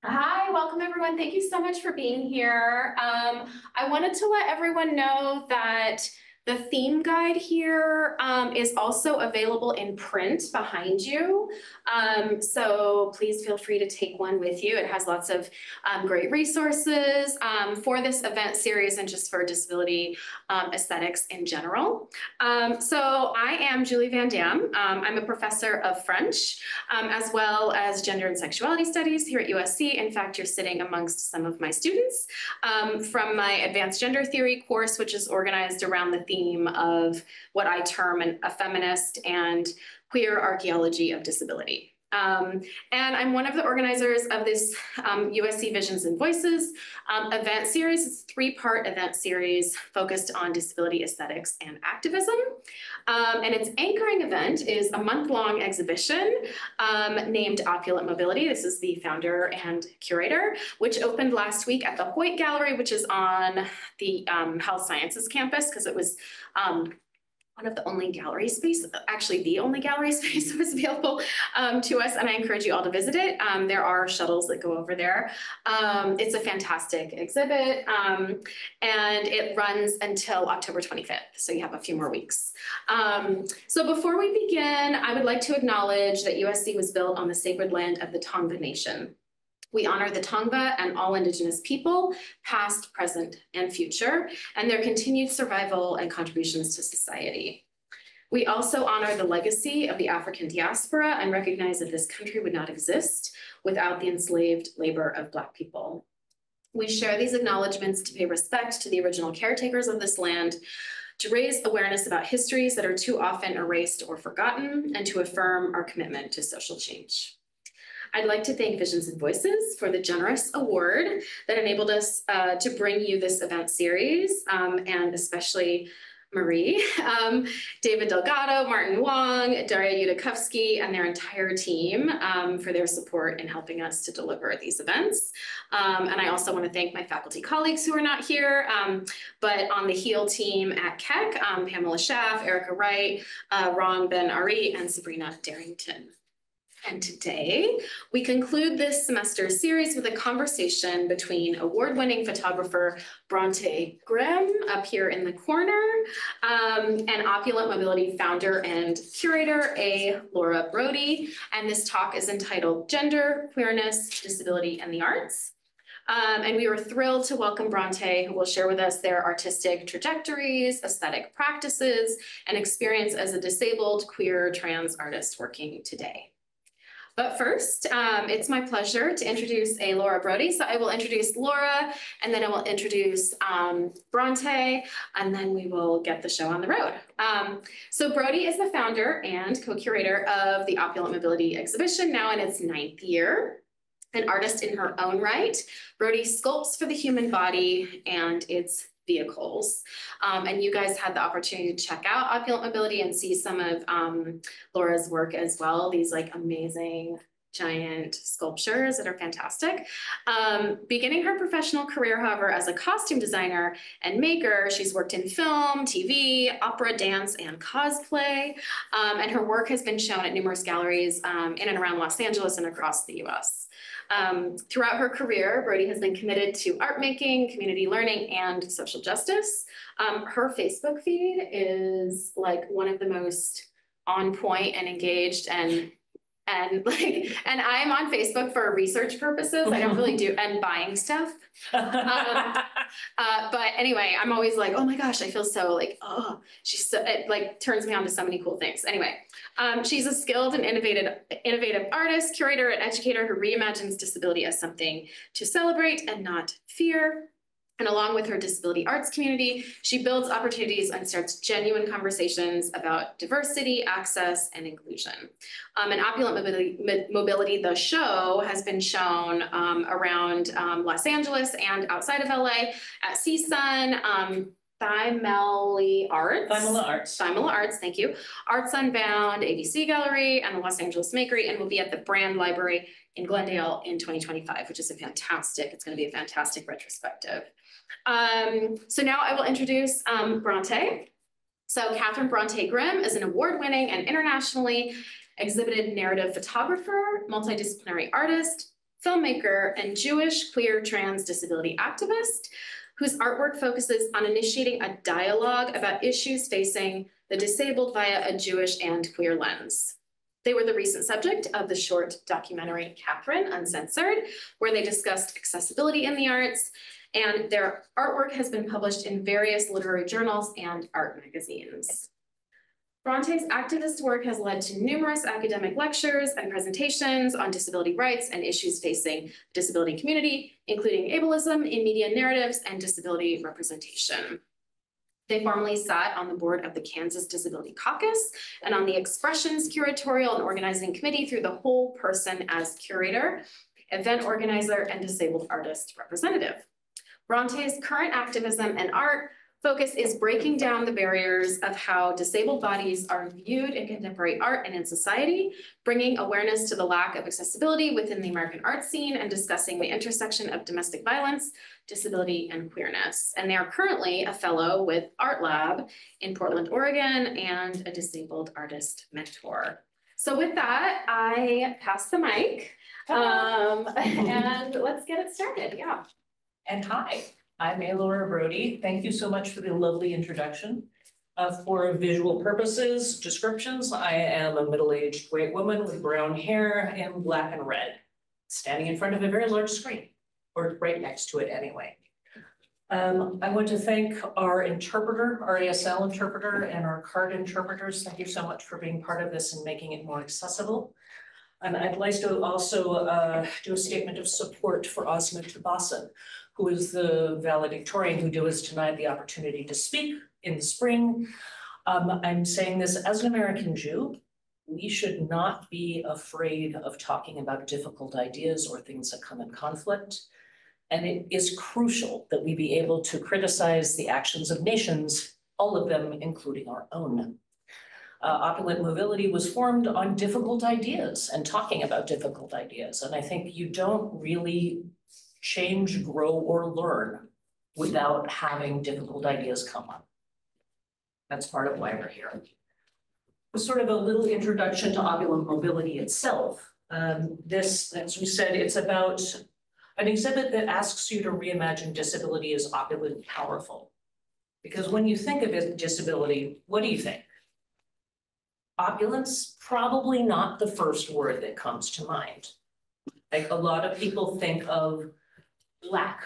Hi, welcome everyone. Thank you so much for being here. I wanted to let everyone know that the theme guide here is also available in print behind you. So please feel free to take one with you. It has lots of great resources for this event series and just for disability aesthetics in general. So I am Julie Van Dam. I'm a professor of French as well as gender and sexuality studies here at USC. In fact, you're sitting amongst some of my students from my advanced gender theory course, which is organized around the theme of what I term a feminist and queer archaeology of disability. And I'm one of the organizers of this USC Visions and Voices event series. It's a three-part event series focused on disability aesthetics and activism. And its anchoring event is a month-long exhibition named Opulent Mobility. This is the founder and curator, which opened last week at the Hoyt Gallery, which is on the Health Sciences campus, because it was one of the only gallery space, actually the only gallery space that was available to us, and I encourage you all to visit it. There are shuttles that go over there. It's a fantastic exhibit, and it runs until October 25th, so you have a few more weeks. So before we begin, I would like to acknowledge that USC was built on the sacred land of the Tongva Nation. We honor the Tongva and all Indigenous people, past, present, and future, and their continued survival and contributions to society. We also honor the legacy of the African diaspora and recognize that this country would not exist without the enslaved labor of Black people. We share these acknowledgements to pay respect to the original caretakers of this land, to raise awareness about histories that are too often erased or forgotten, and to affirm our commitment to social change. I'd like to thank Visions and Voices for the generous award that enabled us to bring you this event series, and especially Marie, David Delgado, Martin Wong, Daria Yudakovsky, and their entire team for their support in helping us to deliver these events. And I also want to thank my faculty colleagues who are not here, but on the HEAL team at Keck, Pamela Schaff, Erica Wright, Ron Ben Ari, and Sabrina Darrington. And today, we conclude this semester's series with a conversation between award-winning photographer Brontë Grimm, up here in the corner, and Opulent Mobility founder and curator, Laura Brody. And this talk is entitled Gender, Queerness, Disability, and the Arts. And we were thrilled to welcome Brontë, who will share with us their artistic trajectories, aesthetic practices, and experience as a disabled queer trans artist working today. But first, it's my pleasure to introduce Laura Brody. So I will introduce Laura, and then I will introduce Brontë, and then we will get the show on the road. So Brody is the founder and co-curator of the Opulent Mobility exhibition, now in its 9th year. An artist in her own right, Brody sculpts for the human body and its vehicles. And you guys had the opportunity to check out Opulent Mobility and see some of Laura's work as well, these like amazing giant sculptures that are fantastic. Beginning her professional career, however, as a costume designer and maker, she's worked in film, TV, opera, dance, and cosplay. And her work has been shown at numerous galleries in and around Los Angeles and across the US. Throughout her career, Brody has been committed to art making, community learning, and social justice. Her Facebook feed is like one of the most on point and engaged and I'm on Facebook for research purposes. I don't really do, and buying stuff. But anyway, I'm always like, oh my gosh, I feel so like, oh, she's so, it like turns me on to so many cool things. Anyway, she's a skilled and innovative artist, curator, and educator who reimagines disability as something to celebrate and not fear. And along with her disability arts community, she builds opportunities and starts genuine conversations about diversity, access, and inclusion. And Opulent Mobility, the show, has been shown around Los Angeles and outside of LA at CSUN, Thymela Arts, thank you. Arts Unbound, ABC Gallery, and the Los Angeles Makery, and will be at the Brand Library in Glendale in 2025, which is it's going to be a fantastic retrospective. So now I will introduce Brontë. So Catherine Brontë Grimm is an award-winning and internationally exhibited narrative photographer, multidisciplinary artist, filmmaker, and Jewish, queer, trans disability activist, whose artwork focuses on initiating a dialogue about issues facing the disabled via a Jewish and queer lens. They were the recent subject of the short documentary Catherine, Uncensored, where they discussed accessibility in the arts, and their artwork has been published in various literary journals and art magazines. Brontë's activist work has led to numerous academic lectures and presentations on disability rights and issues facing the disability community, including ableism in media narratives and disability representation. They formerly sat on the board of the Kansas Disability Caucus and on the Expressions Curatorial and Organizing Committee through the Whole Person as curator, event organizer, and disabled artist representative. Brontë's current activism and art focus is breaking down the barriers of how disabled bodies are viewed in contemporary art and in society, bringing awareness to the lack of accessibility within the American art scene, and discussing the intersection of domestic violence, disability, and queerness. And they are currently a fellow with Art Lab in Portland, Oregon, and a disabled artist mentor. So with that, I pass the mic, and let's get it started, yeah. And hi. I'm Laura Brody. Thank you so much for the lovely introduction. For visual purposes, descriptions, I am a middle-aged white woman with brown hair and black and red, standing in front of a very large screen, or right next to it anyway. I want to thank our interpreter, our ASL interpreter, and our card interpreters. Thank you so much for being part of this and making it more accessible. And I'd like to also do a statement of support for Ozma Tabasan, who is the valedictorian who was denied the opportunity to speak in the spring. I'm saying this as an American Jew. We should not be afraid of talking about difficult ideas or things that come in conflict. And it is crucial that we be able to criticize the actions of nations, all of them, including our own. Opulent Mobility was formed on difficult ideas and talking about difficult ideas. And I think you don't really change, grow, or learn without having difficult ideas come up. That's part of why we're here. Sort of a little introduction to Opulent Mobility itself. This, as we said, it's about an exhibit that asks you to reimagine disability as opulent, powerful. Because when you think of disability, what do you think? Opulence, probably not the first word that comes to mind. Like a lot of people think of lack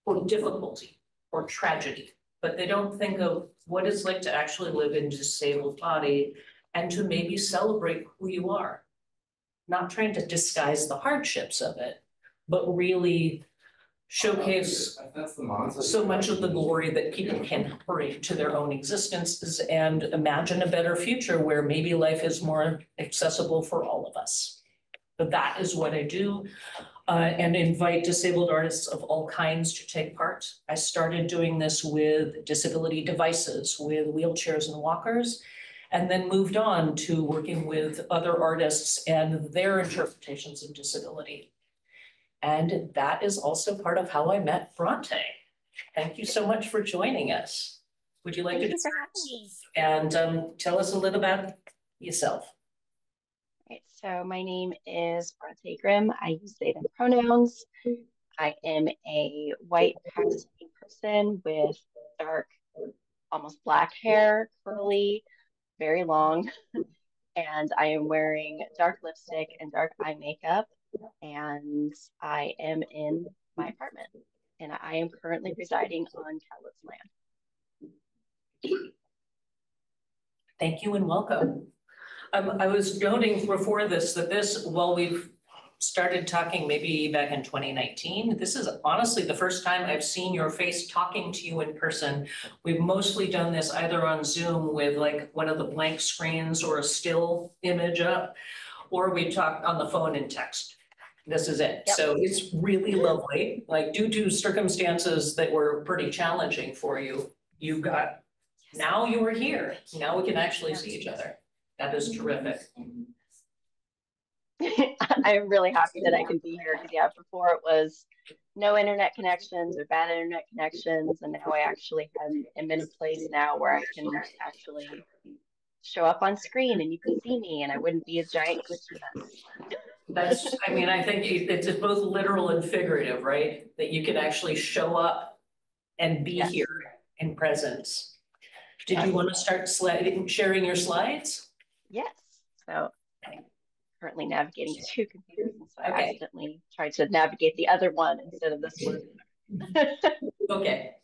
or difficulty or tragedy, but they don't think of what it's like to actually live in a disabled body and to maybe celebrate who you are. Not trying to disguise the hardships of it, but really showcase so much of the glory that people can bring to their own existences and imagine a better future where maybe life is more accessible for all of us. But that is what I do. And invite disabled artists of all kinds to take part. I started doing this with disability devices, with wheelchairs and walkers, and then moved on to working with other artists and their interpretations of disability. And that is also part of how I met Brontë. Thank you so much for joining us. Would you like to and tell us a little about yourself? Right, so my name is Brontë Grimm. I use they, them pronouns. I am a white passing person with dark, almost black hair, curly, very long. And I am wearing dark lipstick and dark eye makeup. And I am in my apartment. And I am currently residing on Cowlitz land. Thank you and welcome. I was noting before this that this, while we've started talking maybe back in 2019, this is honestly the first time I've seen your face talking to you in person. We've mostly done this either on Zoom with like one of the blank screens or a still image up, or we talked on the phone and text. This is it. Yep. So it's really lovely. Like due to circumstances that were pretty challenging for you, you got, now you are here. Now we can actually see each other. That is terrific. I'm really happy that I can be here because, yeah, before it was no internet connections or bad internet connections, and now I actually am in a place now where I can actually show up on screen and you can see me and I wouldn't be a giant glitchy mess. That's, I mean, I think it's both literal and figurative, right? That you can actually show up and be Yes. here in presence. Did Yes. you want to start sharing your slides? Yes. So I'm currently navigating two computers, and so I Okay. accidentally tried to navigate the other one instead of this one. Okay.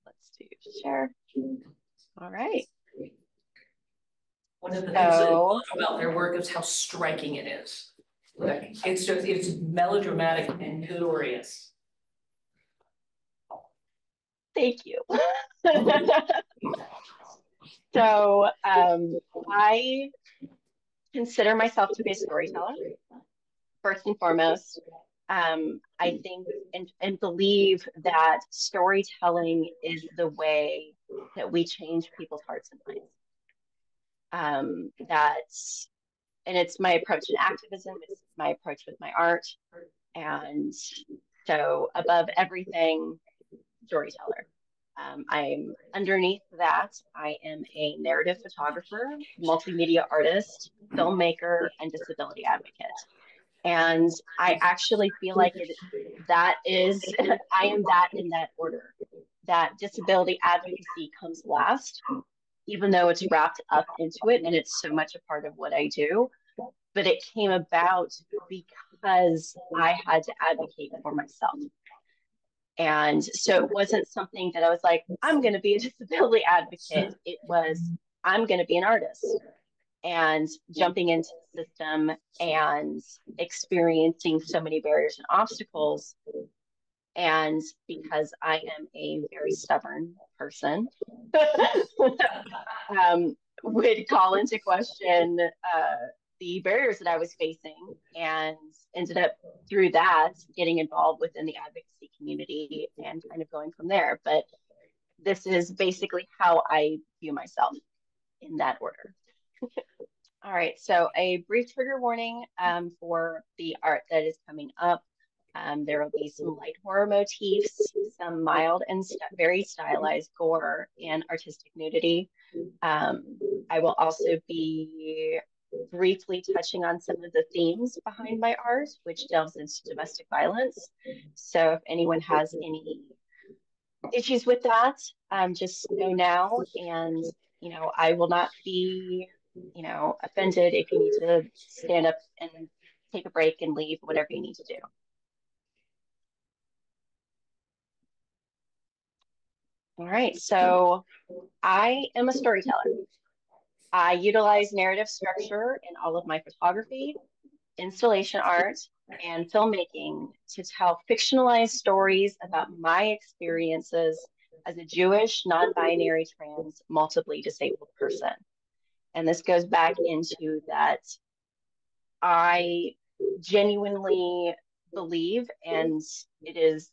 Let's do share. All right. One of the things that I love about their work is how striking it is. Like, it's melodramatic and glorious. Thank you. So I consider myself to be a storyteller, first and foremost. I think and believe that storytelling is the way that we change people's hearts and minds. And it's my approach in activism, it's my approach with my art. And so above everything, storyteller. I'm underneath that, I am a narrative photographer, multimedia artist, filmmaker, and disability advocate. And I actually feel like that is, I am that in that order. That disability advocacy comes last, even though it's wrapped up into it and it's so much a part of what I do. But it came about because I had to advocate for myself. And so it wasn't something that I was like, I'm going to be a disability advocate. It was, I'm going to be an artist, and jumping into the system and experiencing so many barriers and obstacles. And because I am a very stubborn person, would call into question the barriers that I was facing, and ended up through that getting involved within the advocacy community and kind of going from there. But this is basically how I view myself in that order. All right, so a brief trigger warning for the art that is coming up. There will be some light horror motifs, some mild and very stylized gore, and artistic nudity. I will also be briefly touching on some of the themes behind my art, which delves into domestic violence. So if anyone has any issues with that, just know now. And, I will not be, offended if you need to stand up and take a break and leave, whatever you need to do. All right, so I am a storyteller. I utilize narrative structure in all of my photography, installation art, and filmmaking to tell fictionalized stories about my experiences as a Jewish, non-binary, trans, multiply disabled person. And this goes back into that I genuinely believe, and it is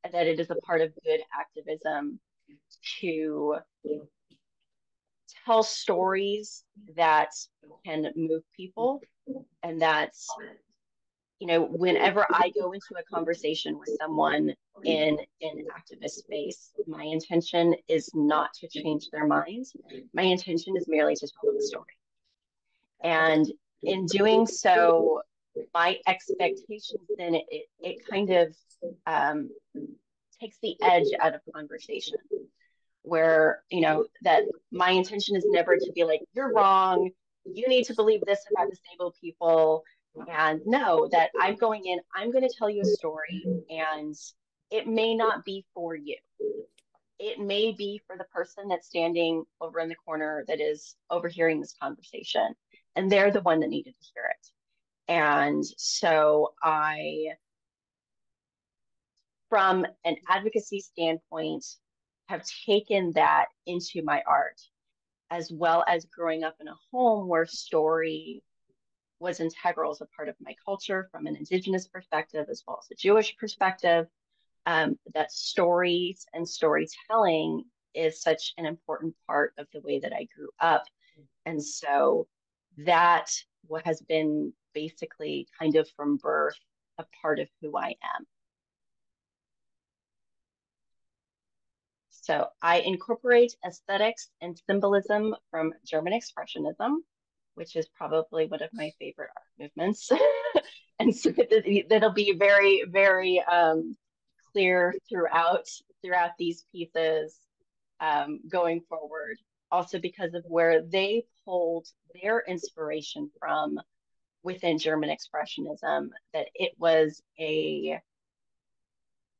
a part of good activism to tell stories that can move people, and that's whenever I go into a conversation with someone in an activist space, my intention is not to change their minds. My intention is merely to tell them a story. And in doing so, my expectations then it kind of takes the edge out of conversation, where that my intention is never to be like, you're wrong, you need to believe this about disabled people. And no, that I'm going in, I'm going to tell you a story, and it may not be for you. It may be for the person that's standing over in the corner that is overhearing this conversation, and they're the one that needed to hear it. And so from an advocacy standpoint, have taken that into my art, as well as growing up in a home where story was integral as a part of my culture from an Indigenous perspective, as well as a Jewish perspective. That stories and storytelling is such an important part of the way that I grew up. And so that what has been basically kind of from birth a part of who I am. So I incorporate aesthetics and symbolism from German Expressionism. which is probably one of my favorite art movements. And so that'll be very, very clear throughout these pieces going forward. Also because of where they pulled their inspiration from within German Expressionism, that it was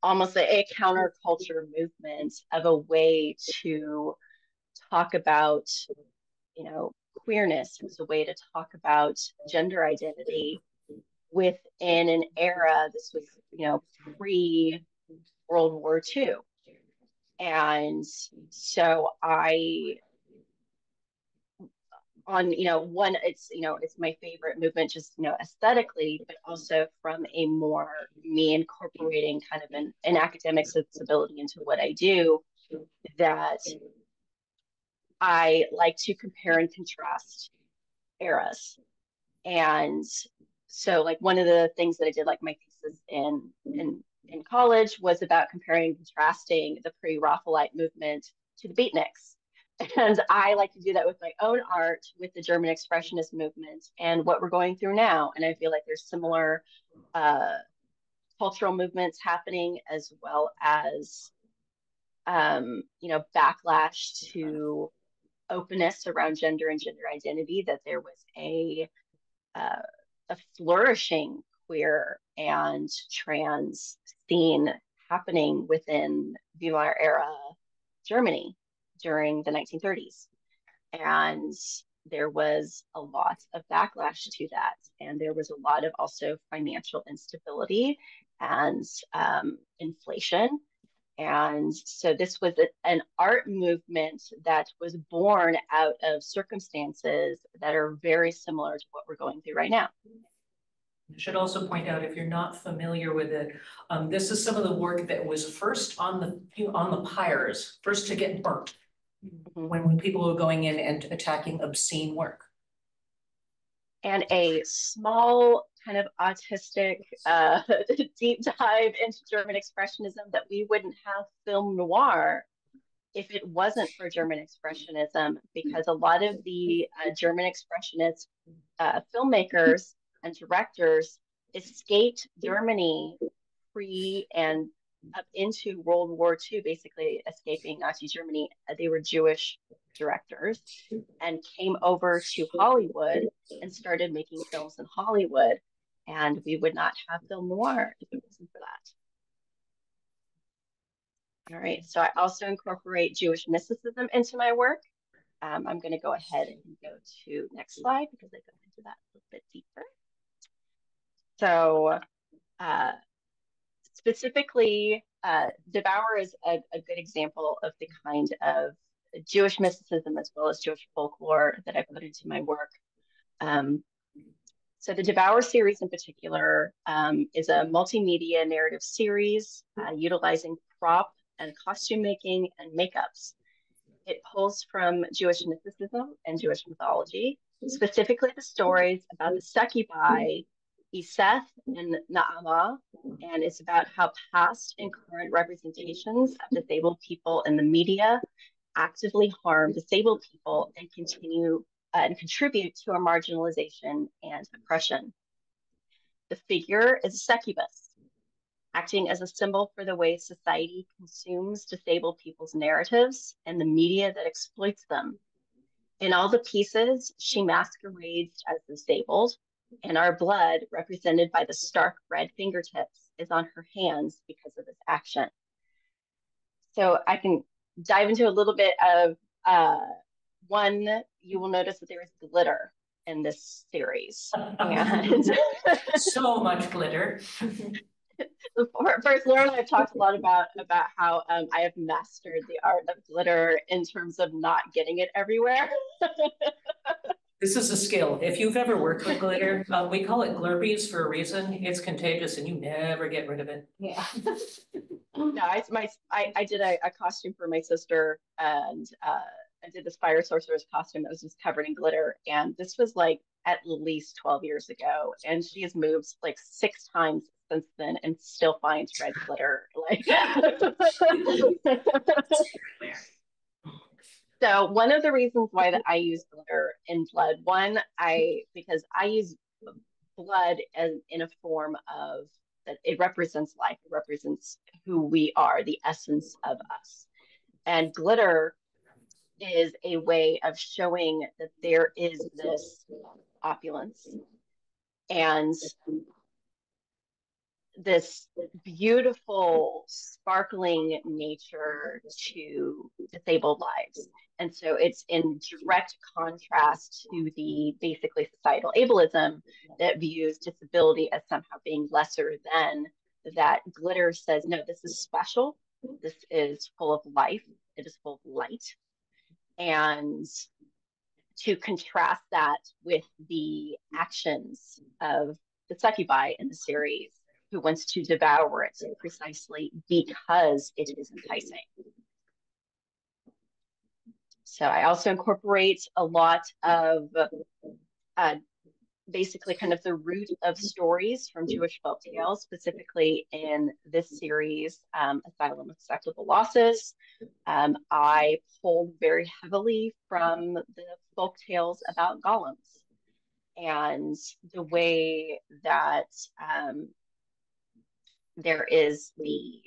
almost a counterculture movement of a way to talk about, queerness. It was a way to talk about gender identity within an era. This was, pre-World War II. And so it's my favorite movement, just, aesthetically, but also from a more me incorporating kind of an academic sensibility into what I do, that I like to compare and contrast eras. And so like one of the things that I did, like my thesis in college, was about comparing and contrasting the pre-Raphaelite movement to the beatniks. And I like to do that with my own art, with the German Expressionist movement and what we're going through now. And I feel like there's similar cultural movements happening, as well as, backlash to openness around gender and gender identity, that there was a flourishing queer and trans scene happening within Weimar era Germany during the 1930s. And there was a lot of backlash to that. And there was a lot of also financial instability and inflation. And so this was an art movement that was born out of circumstances that are very similar to what we're going through right now. I should also point out, if you're not familiar with it, this is some of the work that was first on the pyres, first to get burnt, when people were going in and attacking obscene work. And a small kind of autistic deep dive into German Expressionism, that we wouldn't have film noir if it wasn't for German Expressionism, because a lot of the German Expressionist filmmakers and directors escaped Germany pre and up into World War II, basically escaping Nazi Germany. They were Jewish directors and came over to Hollywood and started making films in Hollywood. And we would not have film noir if it wasn't for that. All right, so I also incorporate Jewish mysticism into my work. I'm going to go ahead and go to next slide, because I go into that a little bit deeper. So specifically, De Bauer is a good example of the kind of Jewish mysticism as well as Jewish folklore that I put into my work. So the De Bauer series in particular is a multimedia narrative series utilizing prop and costume making and makeups. It pulls from Jewish mysticism and Jewish mythology, specifically the stories about the succubi, Iseth and Naamah, and it's about how past and current representations of disabled people in the media actively harm disabled people and continue and contribute to our marginalization and oppression. The figure is a succubus, acting as a symbol for the way society consumes disabled people's narratives and the media that exploits them. In all the pieces, she masquerades as disabled, and our blood, represented by the stark red fingertips, is on her hands because of this action. So I can dive into a little bit of one. You will notice that there is glitter in this series. And so much glitter. First, Laura and I have talked a lot about how I have mastered the art of glitter in terms of not getting it everywhere. This is a skill. If you've ever worked with glitter, we call it glurbies for a reason. It's contagious and you never get rid of it. Yeah. No, I did a costume for my sister, and I did this fire sorcerer's costume that was just covered in glitter. And this was like at least 12 years ago. And she has moved like 6 times since then and still finds red glitter. Like So one of the reasons why that I use glitter in blood. One, because I use blood as in a form of that it represents life, it represents who we are, the essence of us. And glitter is a way of showing that there is this opulence and this beautiful, sparkling nature to disabled lives. And so it's in direct contrast to the basically societal ableism that views disability as somehow being lesser than, that glitter says, no, this is special. This is full of life. It is full of light. And to contrast that with the actions of the succubi in the series, who wants to devour it precisely because it is enticing. So I also incorporate a lot of basically kind of the root of stories from Jewish folk tales, specifically in this series, Asylum with Acceptable Losses. I pulled very heavily from the folk tales about golems and the way that there is the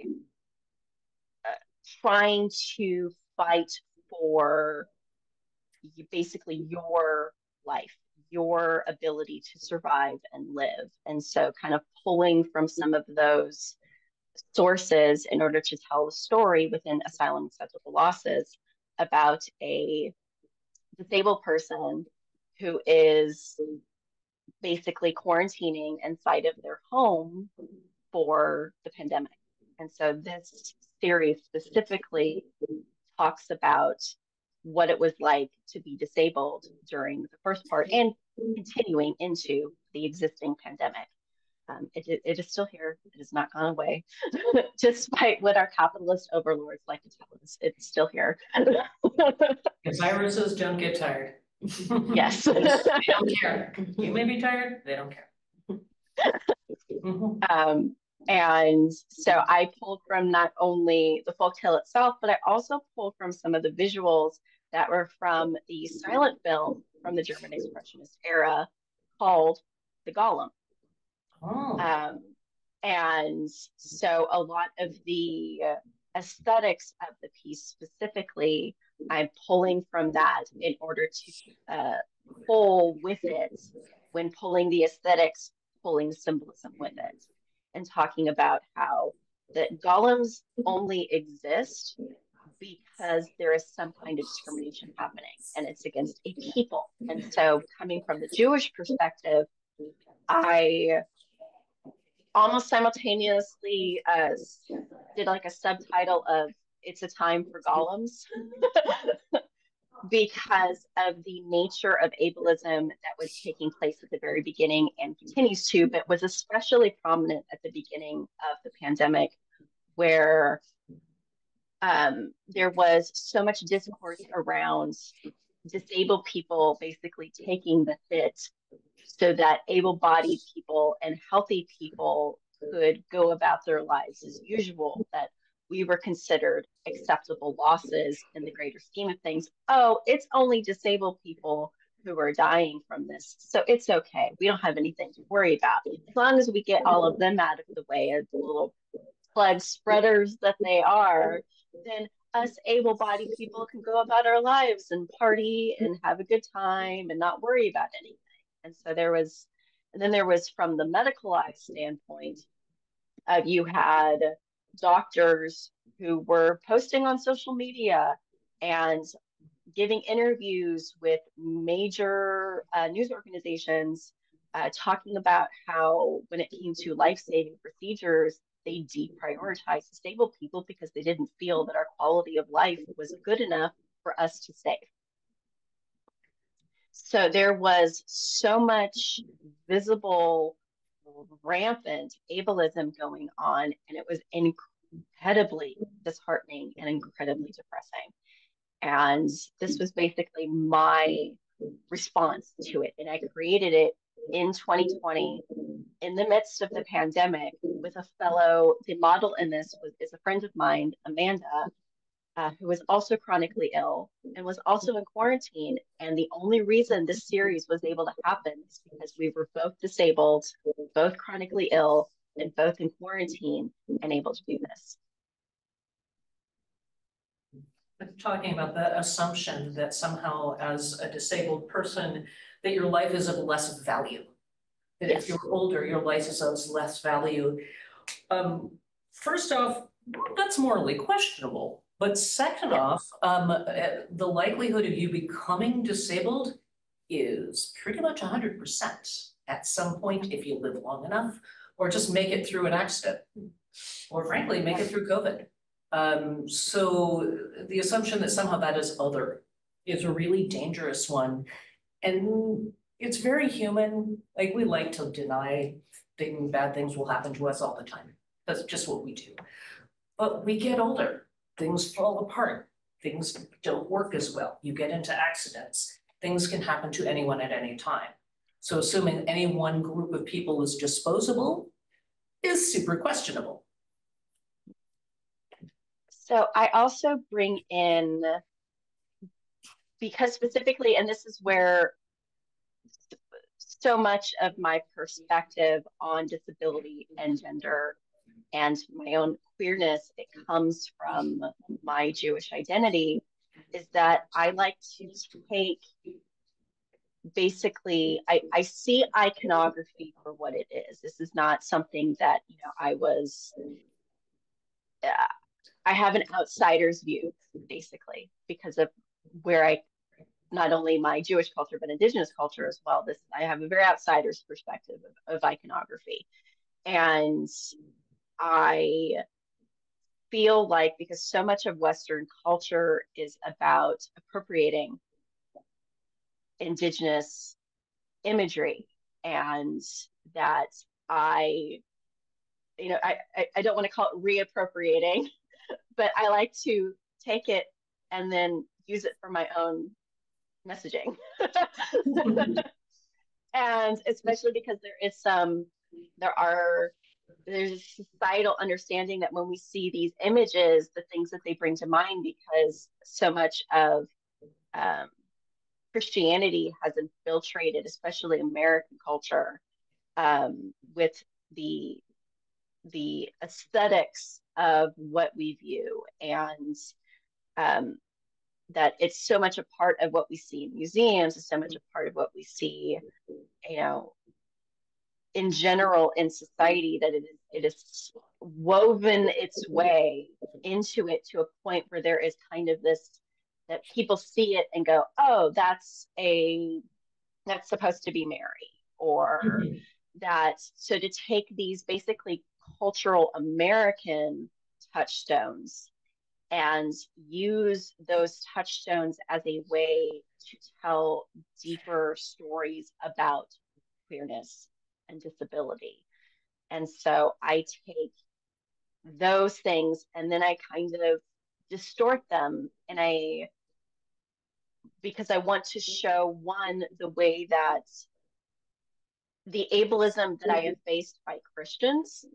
trying to fight for basically your life, your ability to survive and live. And so kind of pulling from some of those sources in order to tell the story within Asylum Acceptable Losses about a disabled person who is basically quarantining inside of their home for the pandemic. And so this series specifically talks about what it was like to be disabled during the first part and continuing into the existing pandemic. It is still here. It has not gone away, despite what our capitalist overlords like to tell us. It's still here. Viruses don't get tired. Yes. They don't care. You may be tired, they don't care. And so I pulled from not only the folktale itself, but I also pulled from some of the visuals that were from the silent film from the German Expressionist era called The Golem. Oh. And so a lot of the aesthetics of the piece specifically, I'm pulling from that in order to pull with it, when pulling the aesthetics, pulling symbolism with it, and talking about how that golems only exist because there is some kind of discrimination happening and it's against a people. And so coming from the Jewish perspective, I almost simultaneously did like a subtitle of It's a Time for Golems because of the nature of ableism that was taking place at the very beginning and continues to, but was especially prominent at the beginning of the pandemic, where there was so much discourse around disabled people basically taking the hit so that able-bodied people and healthy people could go about their lives as usual, that we were considered acceptable losses in the greater scheme of things. Oh, it's only disabled people who are dying from this, so it's okay. We don't have anything to worry about. As long as we get all of them out of the way as the little plug spreaders that they are, then us able-bodied people can go about our lives and party and have a good time and not worry about anything. And so then there was from the medicalized standpoint, you had doctors who were posting on social media and giving interviews with major news organizations, talking about how when it came to life-saving procedures, they deprioritized disabled people because they didn't feel that our quality of life was good enough for us to save. So there was so much visible, rampant ableism going on, and it was incredibly disheartening and incredibly depressing. And this was basically my response to it. And I created it in 2020 in the midst of the pandemic with a fellow, the model in this is a friend of mine, Amanda, who was also chronically ill and was also in quarantine. And the only reason this series was able to happen is because we were both disabled, both chronically ill, and both in quarantine and able to do this. Talking about the assumption that somehow as a disabled person, that your life is of less value. That Yes. if you're older, your life is of less value. First off, that's morally questionable. But second off, the likelihood of you becoming disabled is pretty much 100% at some point if you live long enough, or just make it through an accident, or frankly, make it through COVID. So the assumption that somehow that is other is a really dangerous one. And it's very human. Like, we like to deny bad things will happen to us all the time. That's just what we do. But we get older, things fall apart, things don't work as well. You get into accidents. Things can happen to anyone at any time. So assuming any one group of people is disposable is super questionable. So I also bring in, because specifically, and this is where so much of my perspective on disability and gender and my own queerness, it comes from my Jewish identity, is that I like to take, basically, I see iconography for what it is. This is not something that, I have an outsider's view, basically, because of where not only my Jewish culture, but indigenous culture as well. I have a very outsider's perspective of iconography. And I feel like, because so much of Western culture is about appropriating indigenous imagery, and that I don't want to call it reappropriating, but I like to take it and then use it for my own messaging. And especially because there's a societal understanding that when we see these images, the things that they bring to mind, because so much of Christianity has infiltrated, especially American culture, with the aesthetics of what we view, and that it's so much a part of what we see in museums, it's so much a part of what we see, in general in society, that it is woven its way into it to a point where there is kind of this, that people see it and go, oh, that's supposed to be Mary, or that. So to take these basically cultural American touchstones and use those touchstones as a way to tell deeper stories about queerness and disability. And so I take those things and then I kind of distort them, and because I want to show, one, the way that the ableism that I have faced by Christians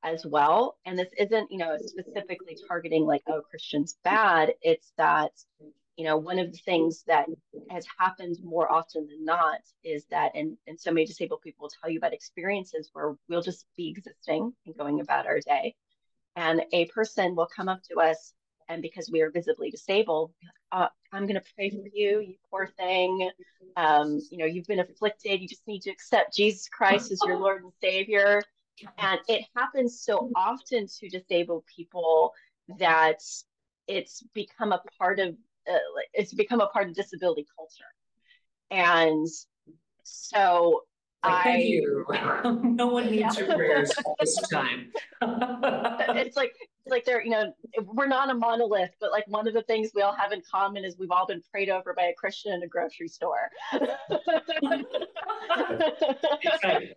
as well. And this isn't, specifically targeting like, oh, Christians bad. It's that, one of the things that has happened more often than not is that, and so many disabled people will tell you about experiences where we'll just be existing and going about our day, and a person will come up to us, and because we are visibly disabled, I'm going to pray for you, you poor thing. You've been afflicted. You just need to accept Jesus Christ as your Lord and Savior. And it happens so often to disabled people that it's become a part of disability culture. And so thank you. No one needs your prayers at this time. It's like they're, we're not a monolith, but like one of the things we all have in common is we've all been prayed over by a Christian in a grocery store.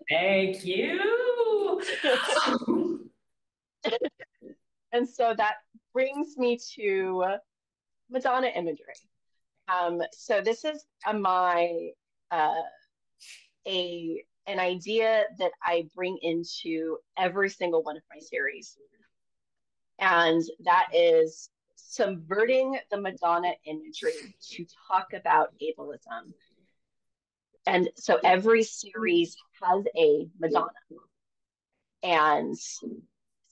Thank you. And so that brings me to Madonna imagery. So this is an idea that I bring into every single one of my series. And that is subverting the Madonna imagery to talk about ableism. And so every series has a Madonna. And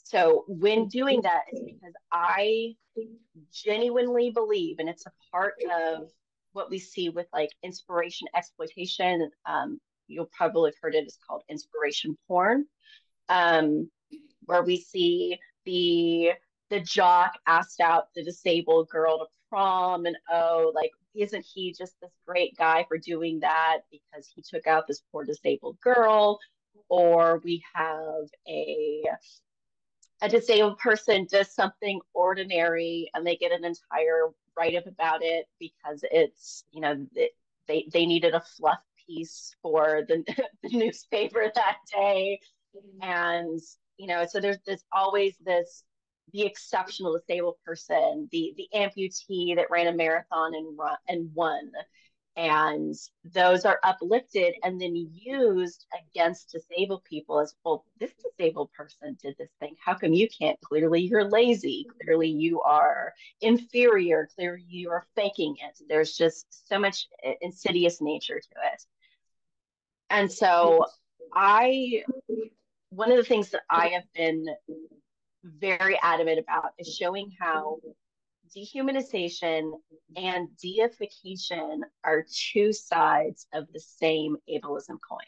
so when doing that, it's because I genuinely believe, and it's a part of what we see with like inspiration exploitation. You'll probably have heard it. It's called inspiration porn, where we see the jock asked out the disabled girl to prom, and oh, like, isn't he just this great guy for doing that because he took out this poor disabled girl? Or we have a disabled person does something ordinary and they get an entire write-up about it because it's, you know, they needed a fluff piece for the newspaper that day. And, you know, so there's always this, the exceptional disabled person, the amputee that ran a marathon and won. And those are uplifted and then used against disabled people as, well, this disabled person did this thing. How come you can't? Clearly you're lazy. Clearly you are inferior. Clearly you are faking it. There's just so much insidious nature to it. And so one of the things that I have been very adamant about is showing how dehumanization and deification are two sides of the same ableism coin.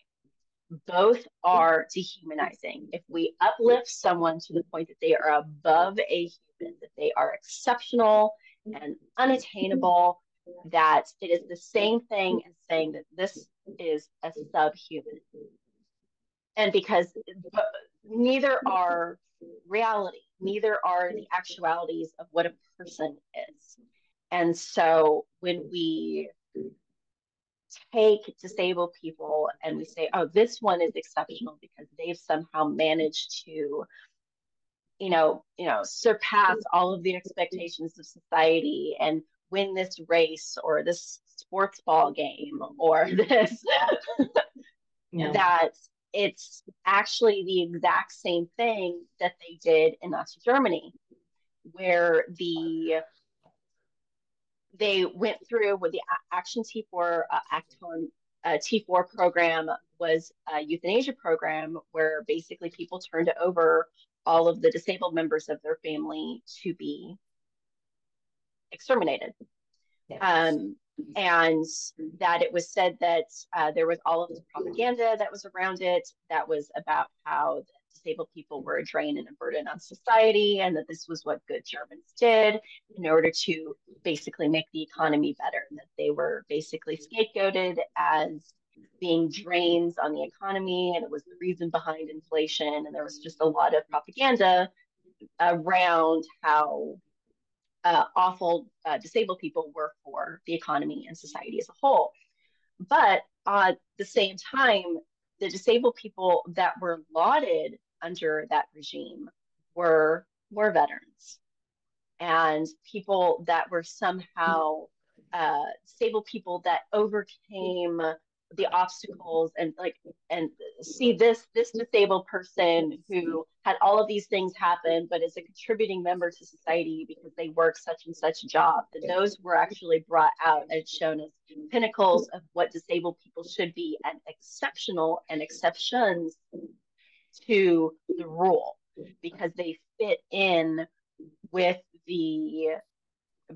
Both are dehumanizing. If we uplift someone to the point that they are above a human, that they are exceptional and unattainable, that it is the same thing as saying that this is a subhuman. And because neither are reality, neither are the actualities of what a person is. And so when we take disabled people and we say, oh, this one is exceptional because they've somehow managed to, surpass all of the expectations of society and win this race or this sports ball game or this, that it's actually the exact same thing that they did in Nazi Germany, where they went through with the Action T4 Acton T4 program was a euthanasia program where basically people turned over all of the disabled members of their family to be exterminated. Yes. And that it was said that there was all of this propaganda that was around it that was about how disabled people were a drain and a burden on society, and that this was what good Germans did in order to basically make the economy better, that they were basically scapegoated as being drains on the economy, and it was the reason behind inflation. And there was just a lot of propaganda around how awful disabled people were for the economy and society as a whole. But at the same time, the disabled people that were lauded under that regime were veterans and people that were somehow disabled people that overcame the obstacles and see this disabled person who had all of these things happen but is a contributing member to society because they work such and such job, that those were actually brought out and shown as pinnacles of what disabled people should be and exceptional and exceptions to the rule because they fit in with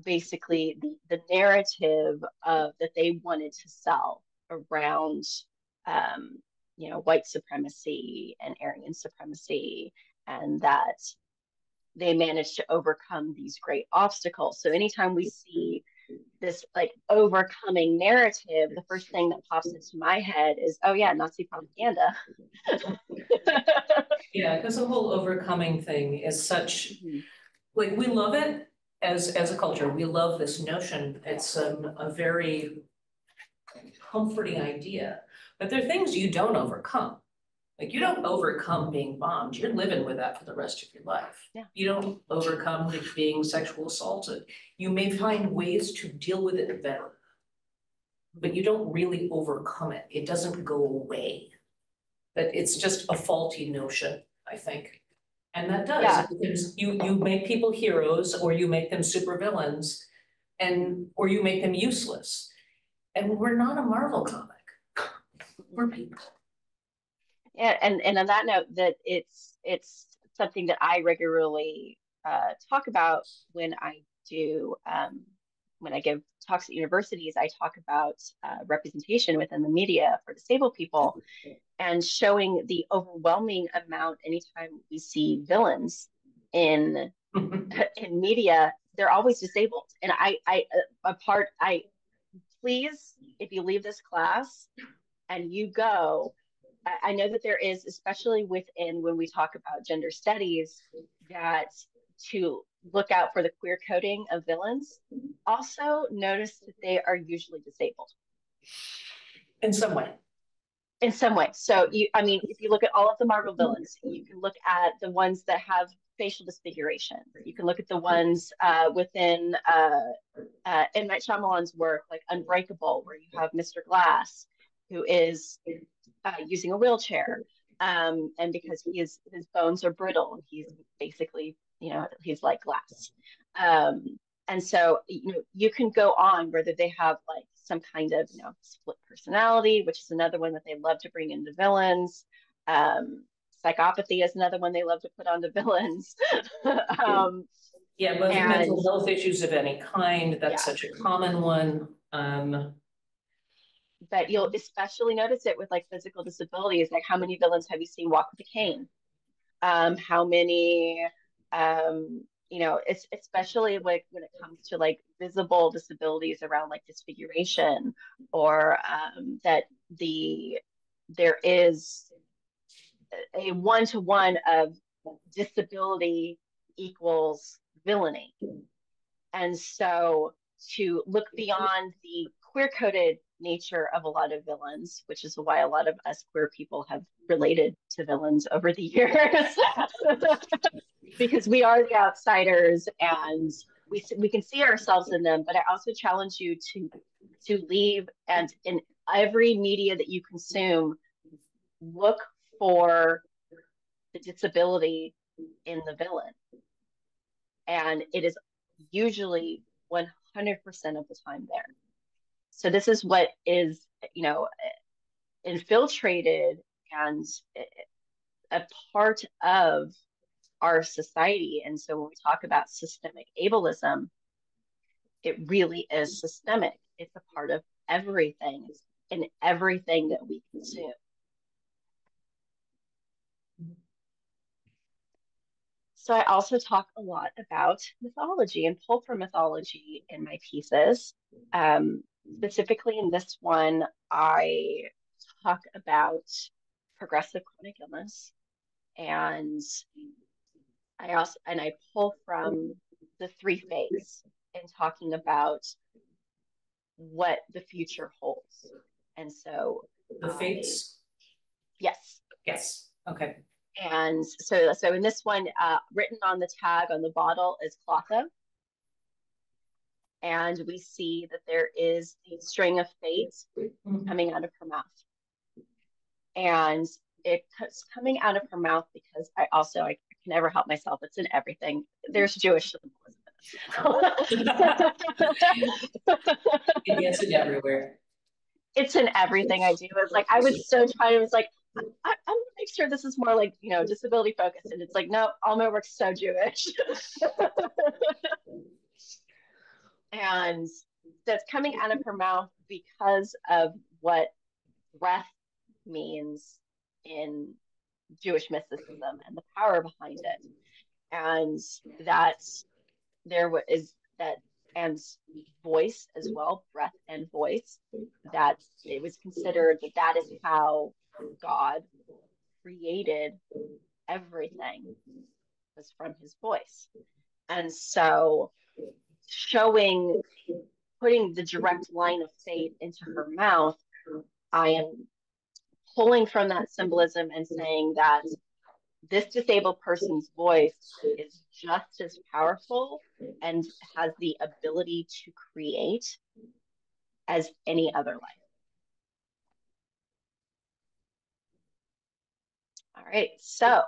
basically the narrative of that they wanted to sell around white supremacy and Aryan supremacy, and that they managed to overcome these great obstacles. So anytime we see this like overcoming narrative, the first thing that pops into my head is, oh yeah, Nazi propaganda. Yeah, because the whole overcoming thing is such, like, we love it as a culture. We love this notion. It's a very comforting idea, but there are things you don't overcome. Like, you don't overcome being bombed. You're living with that for the rest of your life. Yeah. You don't overcome being sexual assaulted. You may find ways to deal with it better, but you don't really overcome it. It doesn't go away. But it's just a faulty notion, I think. And that does, Yeah. because you make people heroes, or you make them supervillains, or you make them useless. And we're not a Marvel comic. We're people. Yeah, and on that note, that it's something that I regularly talk about when I do when I give talks at universities. I talk about representation within the media for disabled people, and showing the overwhelming amount anytime we see villains in in media, they're always disabled. And I please, if you leave this class and you go, I know that there is, especially within when we talk about gender studies, that to look out for the queer coding of villains. Also notice that they are usually disabled. In some way. In some way. So I mean, if you look at all of the Marvel villains, you can look at the ones that have facial disfiguration. You can look at the ones within M. Night Shyamalan's work, like Unbreakable, where you have Mr. Glass, who is using a wheelchair, and because his bones are brittle, he's basically, he's like glass. And so, you can go on whether they have like some kind of, split personality, which is another one that they love to bring into villains. Psychopathy is another one they love to put onto villains. Yeah, but mental health issues of any kind, that's such a common one. But you'll especially notice it with like physical disabilities. Like, how many villains have you seen walk with a cane? How many, it's especially like when it comes to like visible disabilities around like disfiguration, or that there is a one-to-one of disability equals villainy. And so to look beyond the queer-coded nature of a lot of villains, which is why a lot of us queer people have related to villains over the years, because we are the outsiders and we can see ourselves in them. But I also challenge you to leave, and in every media that you consume, look for the disability in the villain. And it is usually 100% of the time there. So this is what is, infiltrated and a part of our society. And so when we talk about systemic ableism, it really is systemic. It's a part of everything, in everything that we consume. So I also talk a lot about mythology and pull from mythology in my pieces. Specifically in this one, I talk about progressive chronic illness, and I pull from the three fates in talking about what the future holds. And so the fates? Yes. Yes. Okay. And so in this one, written on the tag on the bottle is Clotho. And we see that there is the string of fate coming out of her mouth. And it's coming out of her mouth because I can never help myself. It's in everything. There's Jewish symbolism. It gets it everywhere. It's in everything I do. It's like, I was so trying, it was like, I'm gonna make sure this is more like, disability focused. And it's like, no, all my work's so Jewish. And that's coming out of her mouth because of what breath means in Jewish mysticism and the power behind it. And that and voice as well, breath and voice, that it was considered that is how God created everything, was from his voice. And so putting the direct line of faith into her mouth, I am pulling from that symbolism and saying that this disabled person's voice is just as powerful and has the ability to create as any other life. All right, so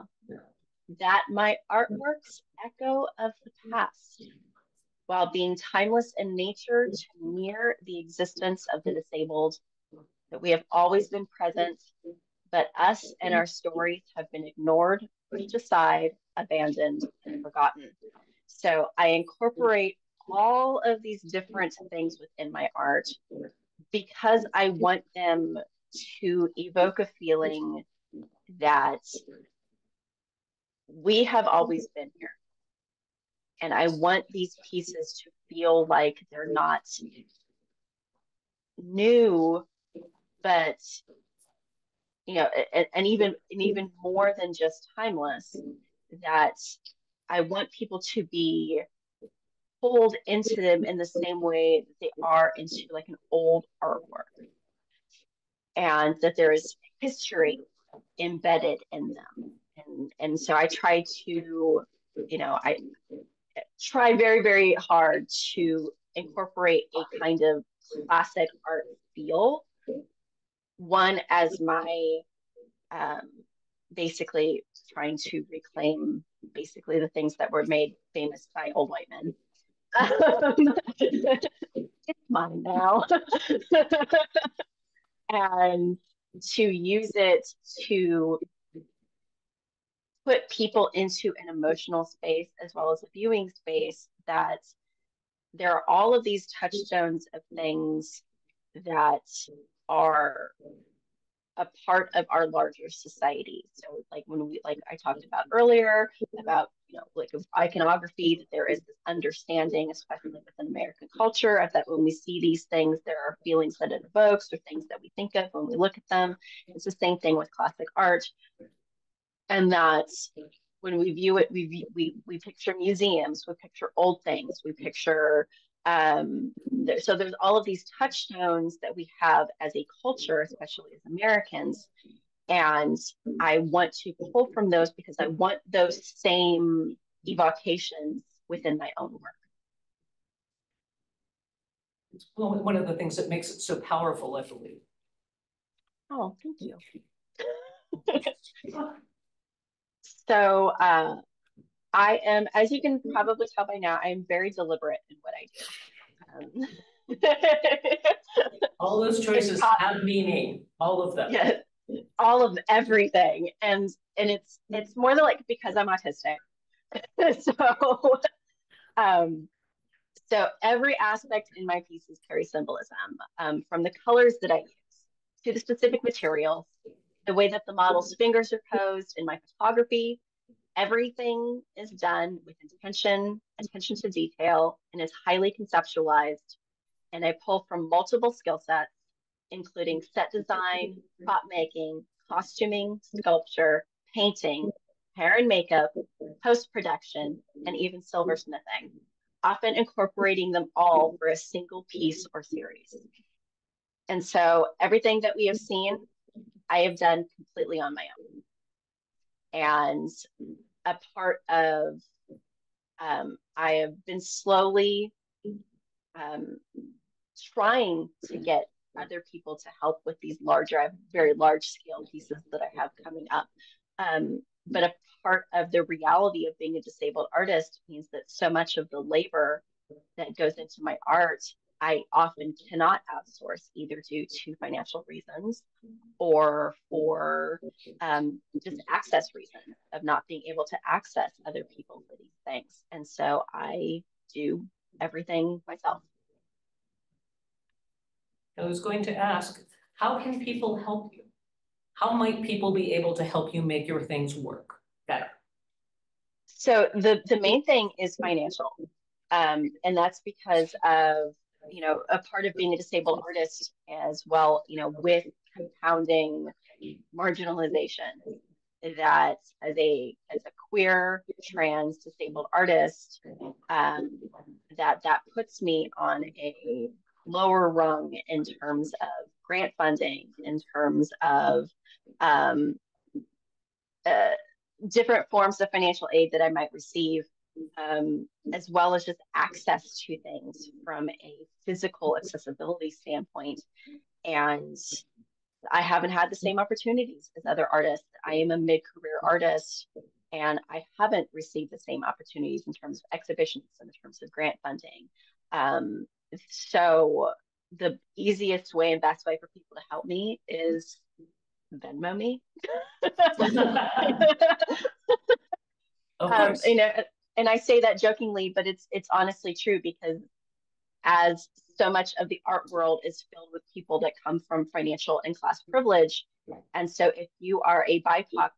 that my artworks echo of the past while being timeless in nature to mirror the existence of the disabled, that we have always been present, but us and our stories have been ignored, pushed aside, abandoned, and forgotten. So I incorporate all of these different things within my art because I want them to evoke a feeling that we have always been here. And I want these pieces to feel like they're not new, but and even more than just timeless, that I want people to be pulled into them in the same way that they are into like an old artwork, and that there is history embedded in them. And so I try to, I try very, very hard to incorporate a kind of classic art feel. One, as my basically trying to reclaim basically the things that were made famous by old white men. It's mine now. And to use it to put people into an emotional space as well as a viewing space, that there are all of these touchstones of things that are a part of our larger society. So like like I talked about earlier about, like iconography, that there is this understanding, especially within American culture, of that when we see these things, there are feelings that it evokes or things that we think of when we look at them. It's the same thing with classic art. And that when we view it, we picture museums, we picture old things, we picture so there's all of these touchstones that we have as a culture, especially as Americans. And I want to pull from those because I want those same evocations within my own work. It's one of the things that makes it so powerful, I believe. Oh, thank you. So I am, as you can probably tell by now, I am very deliberate in what I do. All those choices have meaning, all of them. Yes, all of everything. And it's more than like because I'm autistic. So every aspect in my pieces carries symbolism, from the colors that I use to the specific materials, the way that the model's fingers are posed in my photography. Everything is done with intention, attention to detail, and is highly conceptualized. And I pull from multiple skill sets, including set design, prop making, costuming, sculpture, painting, hair and makeup, post-production, and even silversmithing, often incorporating them all for a single piece or series. And so everything that we have seen, I have done completely on my own. And a part of, I have been slowly trying to get other people to help with these larger, I have very large scale pieces that I have coming up. But a part of the reality of being a disabled artist means that so much of the labor that goes into my art, I often cannot outsource, either due to financial reasons or for just access reasons of not being able to access other people for these things. And so I do everything myself. I was going to ask, how can people help you? How might people be able to help you make your things work better? So the main thing is financial. And that's because of, a part of being a disabled artist as well, with compounding marginalization, that as a queer, trans, disabled artist, that puts me on a lower rung in terms of grant funding, in terms of different forms of financial aid that I might receive, as well as just access to things from a physical accessibility standpoint. And I haven't had the same opportunities as other artists. I am a mid-career artist. and I haven't received the same opportunities in terms of exhibitions and in terms of grant funding. So the easiest way and best way for people to help me is Venmo me. Of course. You know, and I say that jokingly, but it's honestly true, because as so much of the art world is filled with people that come from financial and class privilege. And so if you are a BIPOC,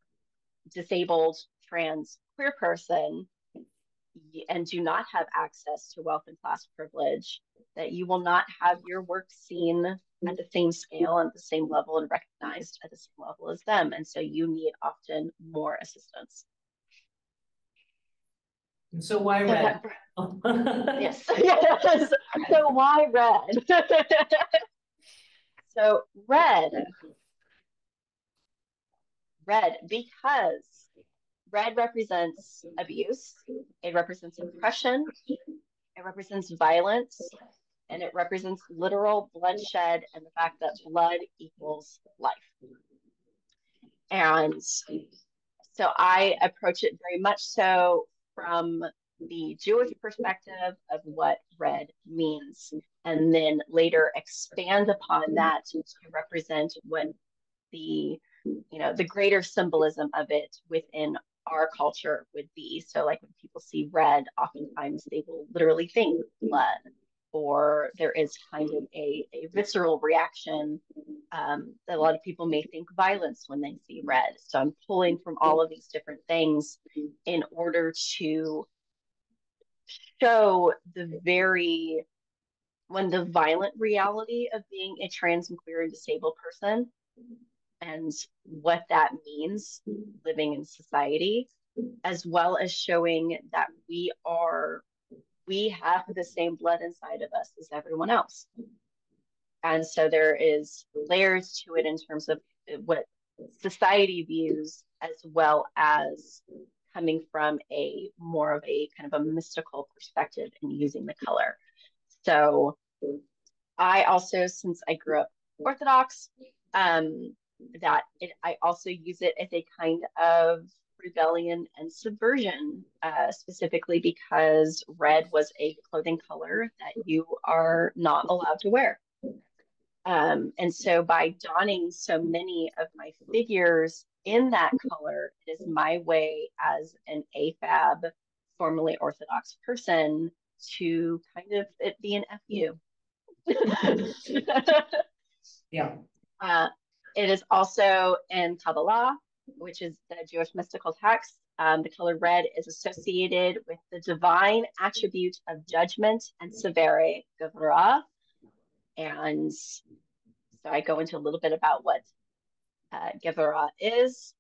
disabled, trans, queer person and do not have access to wealth and class privilege, that you will not have your work seen at the same scale and the same level and recognized at the same level as them. And so you need often more assistance. And so why red? Yes. Yes. So why red? So red because red represents abuse, it represents oppression, it represents violence, and it represents literal bloodshed and the fact that blood equals life. And so I approach it very much so from the Jewish perspective of what red means, and then later expand upon that to represent what the greater symbolism of it within our culture would be. So like when people see red, oftentimes they will literally think blood, or there is kind of a visceral reaction that a lot of people may think violence when they see red. So I'm pulling from all of these different things in order to show the violent reality of being a trans and queer and disabled person, and what that means living in society, as well as showing that we have the same blood inside of us as everyone else. And so there is layers to it in terms of what society views, as well as coming from a more of a kind of a mystical perspective in using the color. So I also, since I grew up Orthodox, I also use it as a kind of rebellion and subversion, specifically because red was a clothing color that you are not allowed to wear. And so by donning so many of my figures in that color, it is my way as an AFAB, formerly Orthodox person, to kind of be an FU. Yeah. It is also in Kabbalah, which is the Jewish mystical text. The color red is associated with the divine attribute of judgment and severity, Gevurah. And so I go into a little bit about what Gevurah is.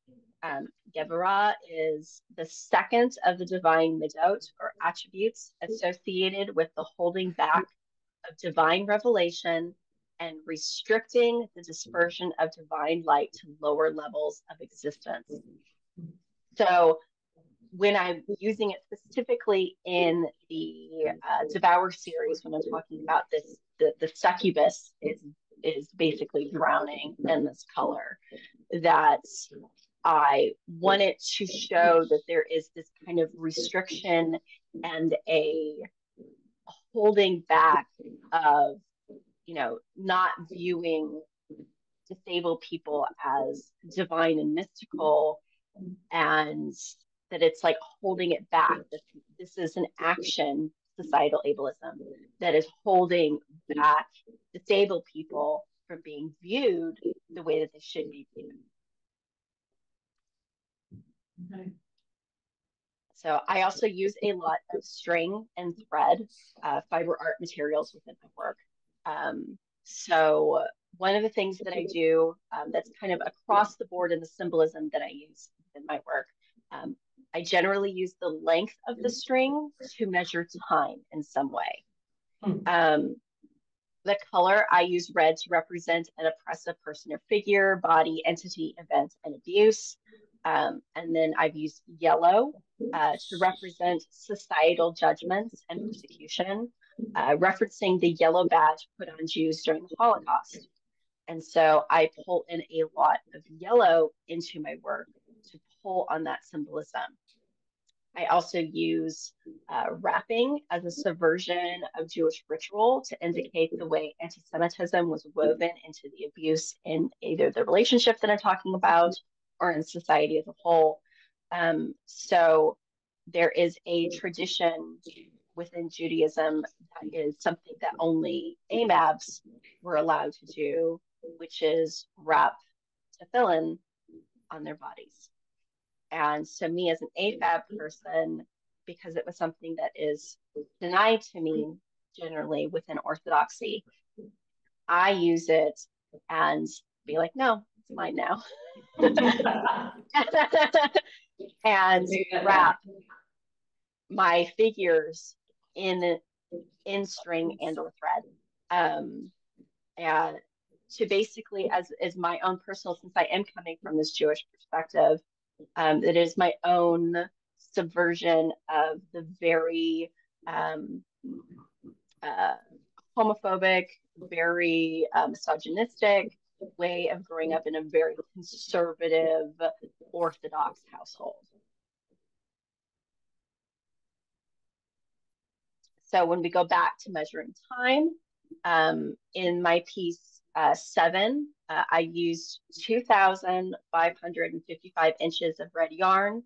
Gevurah is the second of the divine midot, or attributes, associated with the holding back of divine revelation and restricting the dispersion of divine light to lower levels of existence. So when I'm using it specifically in the Devour series, when I'm talking about this, the succubus is basically drowning in this color, that I wanted to show that there is this kind of restriction and a holding back of, not viewing disabled people as divine and mystical, and that it's like holding it back. This is an action, societal ableism, that is holding back disabled people from being viewed the way that they should be viewed. Okay. So I also use a lot of string and thread, fiber art materials within my work. So one of the things that I do that's kind of across the board in the symbolism that I use in my work, I generally use the length of the string to measure time in some way. The color, I use red to represent an oppressive person or figure, body, entity, event, and abuse. And then I've used yellow to represent societal judgments and persecution, referencing the yellow badge put on Jews during the Holocaust. And so I pull in a lot of yellow into my work to pull on that symbolism. I also use wrapping as a subversion of Jewish ritual to indicate the way anti-Semitism was woven into the abuse in either the relationship that I'm talking about or in society as a whole. So there is a tradition within Judaism that is something that only AMABs were allowed to do, which is wrap tefillin on their bodies. And so me as an AFAB person, because it was something that is denied to me generally within Orthodoxy, I use it and be like, no, it's mine now. And wrap my figures in string and or thread. And to basically, as my own personal, since I am coming from this Jewish perspective, it is my own subversion of the very homophobic, very misogynistic way of growing up in a very conservative, Orthodox household. So when we go back to measuring time, in my piece 7, I used 2,555 inches of red yarn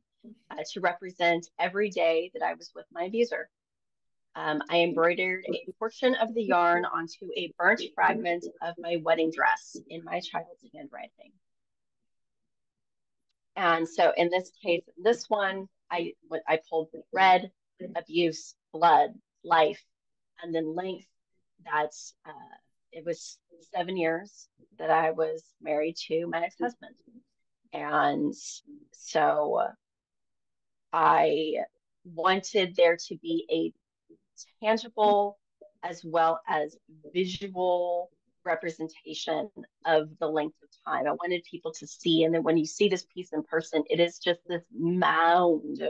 to represent every day that I was with my abuser. I embroidered a portion of the yarn onto a burnt fragment of my wedding dress in my child's handwriting. And so in this case, this one, I pulled red, abuse, blood, life, and then length. That's it was 7 years that I was married to my ex-husband. And so I wanted there to be a tangible as well as visual representation of the length of time. I wanted people to see, and then when you see this piece in person, it is just this mound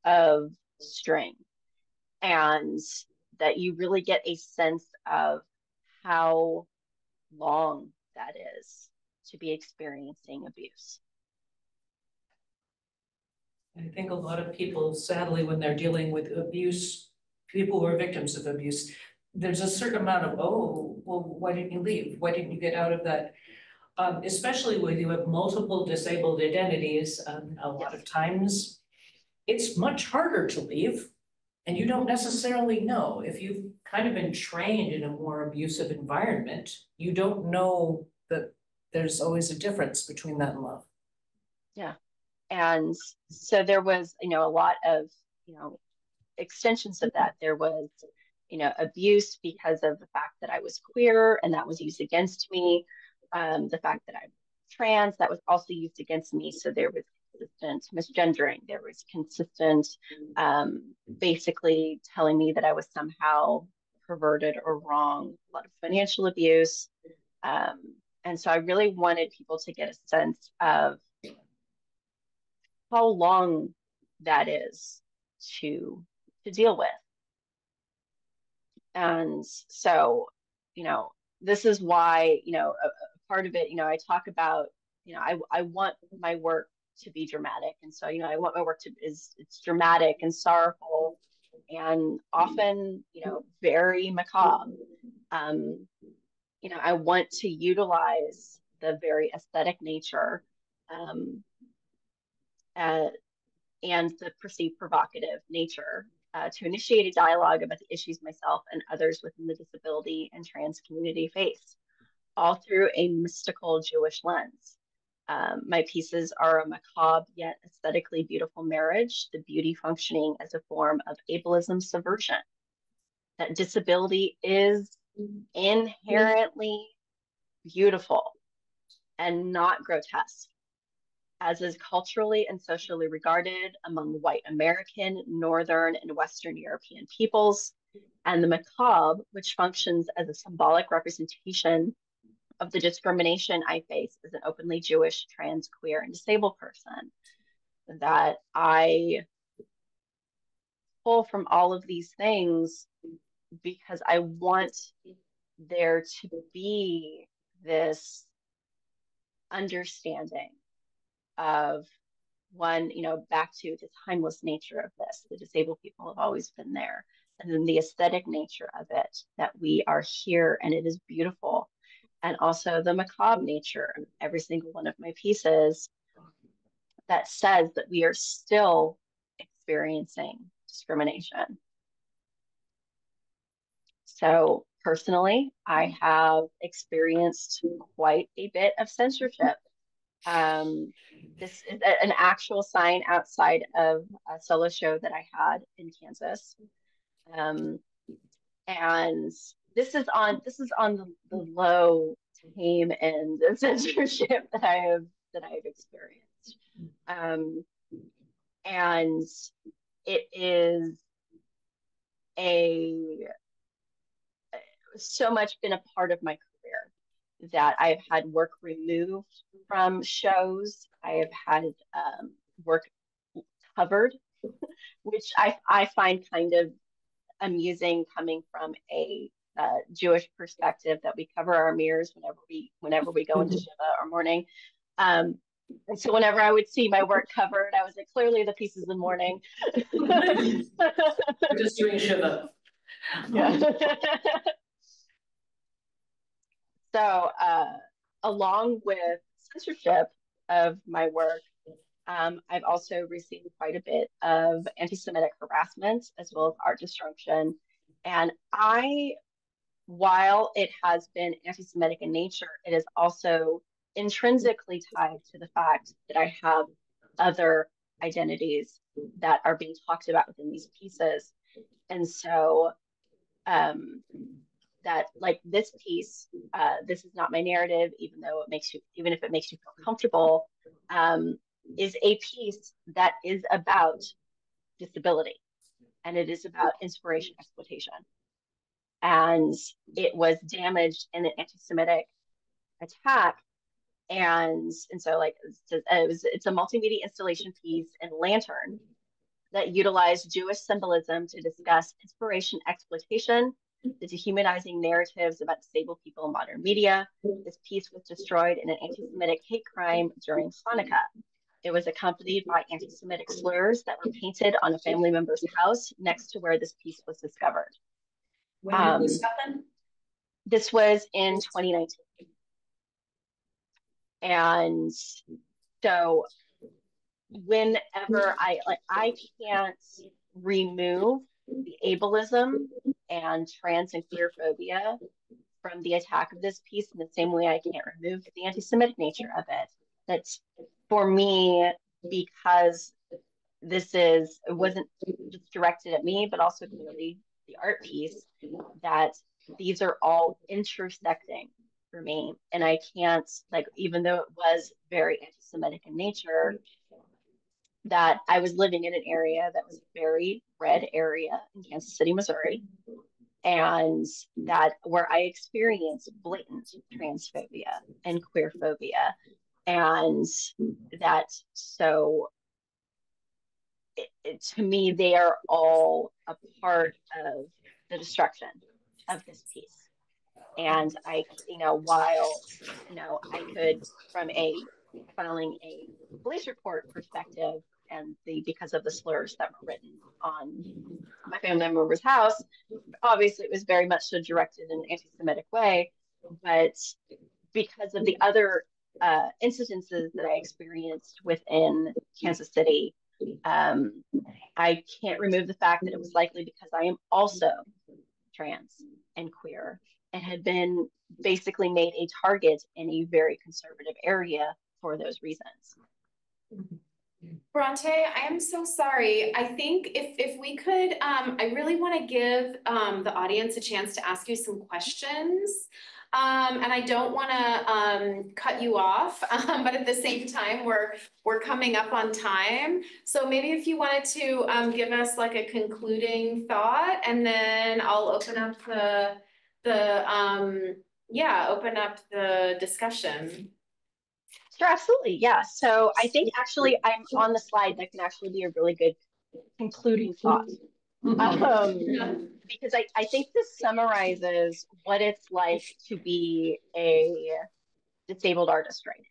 of string, and that you really get a sense of how long that is to be experiencing abuse. I think a lot of people, sadly, when they're dealing with abuse, people who are victims of abuse, there's a certain amount of, oh, well, why didn't you leave? Why didn't you get out of that? Especially when you have multiple disabled identities, a lot of times it's much harder to leave, and you don't necessarily know. If you've kind of been trained in a more abusive environment, you don't know that there's always a difference between that and love. Yeah. And so there was, a lot of, extensions of that. There was, abuse because of the fact that I was queer, and that was used against me. The fact that I'm trans, that was also used against me. So there was consistent misgendering. There was consistent, basically telling me that I was somehow perverted or wrong. A lot of financial abuse. And so I really wanted people to get a sense of how long that is to deal with. And so, this is why, a part of it, I talk about, I want my work to be dramatic. And so, I want my work it's dramatic and sorrowful and often, very macabre. I want to utilize the very aesthetic nature and the perceived provocative nature to initiate a dialogue about the issues myself and others within the disability and trans community face, all through a mystical Jewish lens. My pieces are a macabre yet aesthetically beautiful marriage, the beauty functioning as a form of ableism subversion. That disability is inherently beautiful and not grotesque, as is culturally and socially regarded among white American, Northern, and Western European peoples, and the macabre, which functions as a symbolic representation of the discrimination I face as an openly Jewish, trans, queer, and disabled person. That I pull from all of these things because I want there to be this understanding of one, back to the timeless nature of this. The disabled people have always been there. And then the aesthetic nature of it, that we are here and it is beautiful. And also the macabre nature of every single one of my pieces that says that we are still experiencing discrimination. So personally, I have experienced quite a bit of censorship. This is an actual sign outside of a solo show that I had in Kansas. And this is on the low tame end of censorship that I've experienced. And it is so much been a part of my career that I've had work removed from shows. I have had work covered, which I find kind of amusing coming from a Jewish perspective, that we cover our mirrors whenever we go into Shiva or mourning. And so whenever I would see my work covered, I was like, clearly the piece is in mourning. We're just doing Shiva. Yeah. So along with censorship of my work, I've also received quite a bit of anti-Semitic harassment as well as art destruction. And while it has been anti-Semitic in nature, it is also intrinsically tied to the fact that I have other identities that are being talked about within these pieces. And so that, like this piece, this is not my narrative, even if it makes you feel comfortable, is a piece that is about disability, and it is about inspiration exploitation. And it was damaged in an anti-Semitic attack. And so it's a multimedia installation piece in Lantern that utilized Jewish symbolism to discuss inspiration exploitation, the dehumanizing narratives about disabled people in modern media. This piece was destroyed in an anti-Semitic hate crime during Hanukkah. It was accompanied by anti-Semitic slurs that were painted on a family member's house next to where this piece was discovered. When did this happen? This was in 2019. And so whenever I can't remove the ableism and trans and queer phobia from the attack of this piece in the same way I can't remove the anti-Semitic nature of it. That's for me, because it wasn't just directed at me, but also clearly the art piece, that these are all intersecting for me. And I can't, even though it was very anti-Semitic in nature, that I was living in an area that was a very red area in Kansas City, Missouri, and that where I experienced blatant transphobia and queerphobia. And that, so to me, they are all a part of the destruction of this piece. And while I could, from filing a police report perspective, and because of the slurs that were written on my family member's house, obviously it was very much so directed in an anti-Semitic way, but because of the other incidences that I experienced within Kansas City, I can't remove the fact that it was likely because I am also trans and queer and had been basically made a target in a very conservative area for those reasons. Brontë, I am so sorry. I think if we could, I really want to give the audience a chance to ask you some questions. And I don't want to cut you off, but at the same time, we're coming up on time. So maybe if you wanted to give us like a concluding thought, and then I'll open up open up the discussion. Sure, absolutely. Yeah. So I think actually I'm on the slide that can actually be a really good concluding thought. Because I think this summarizes what it's like to be a disabled artist right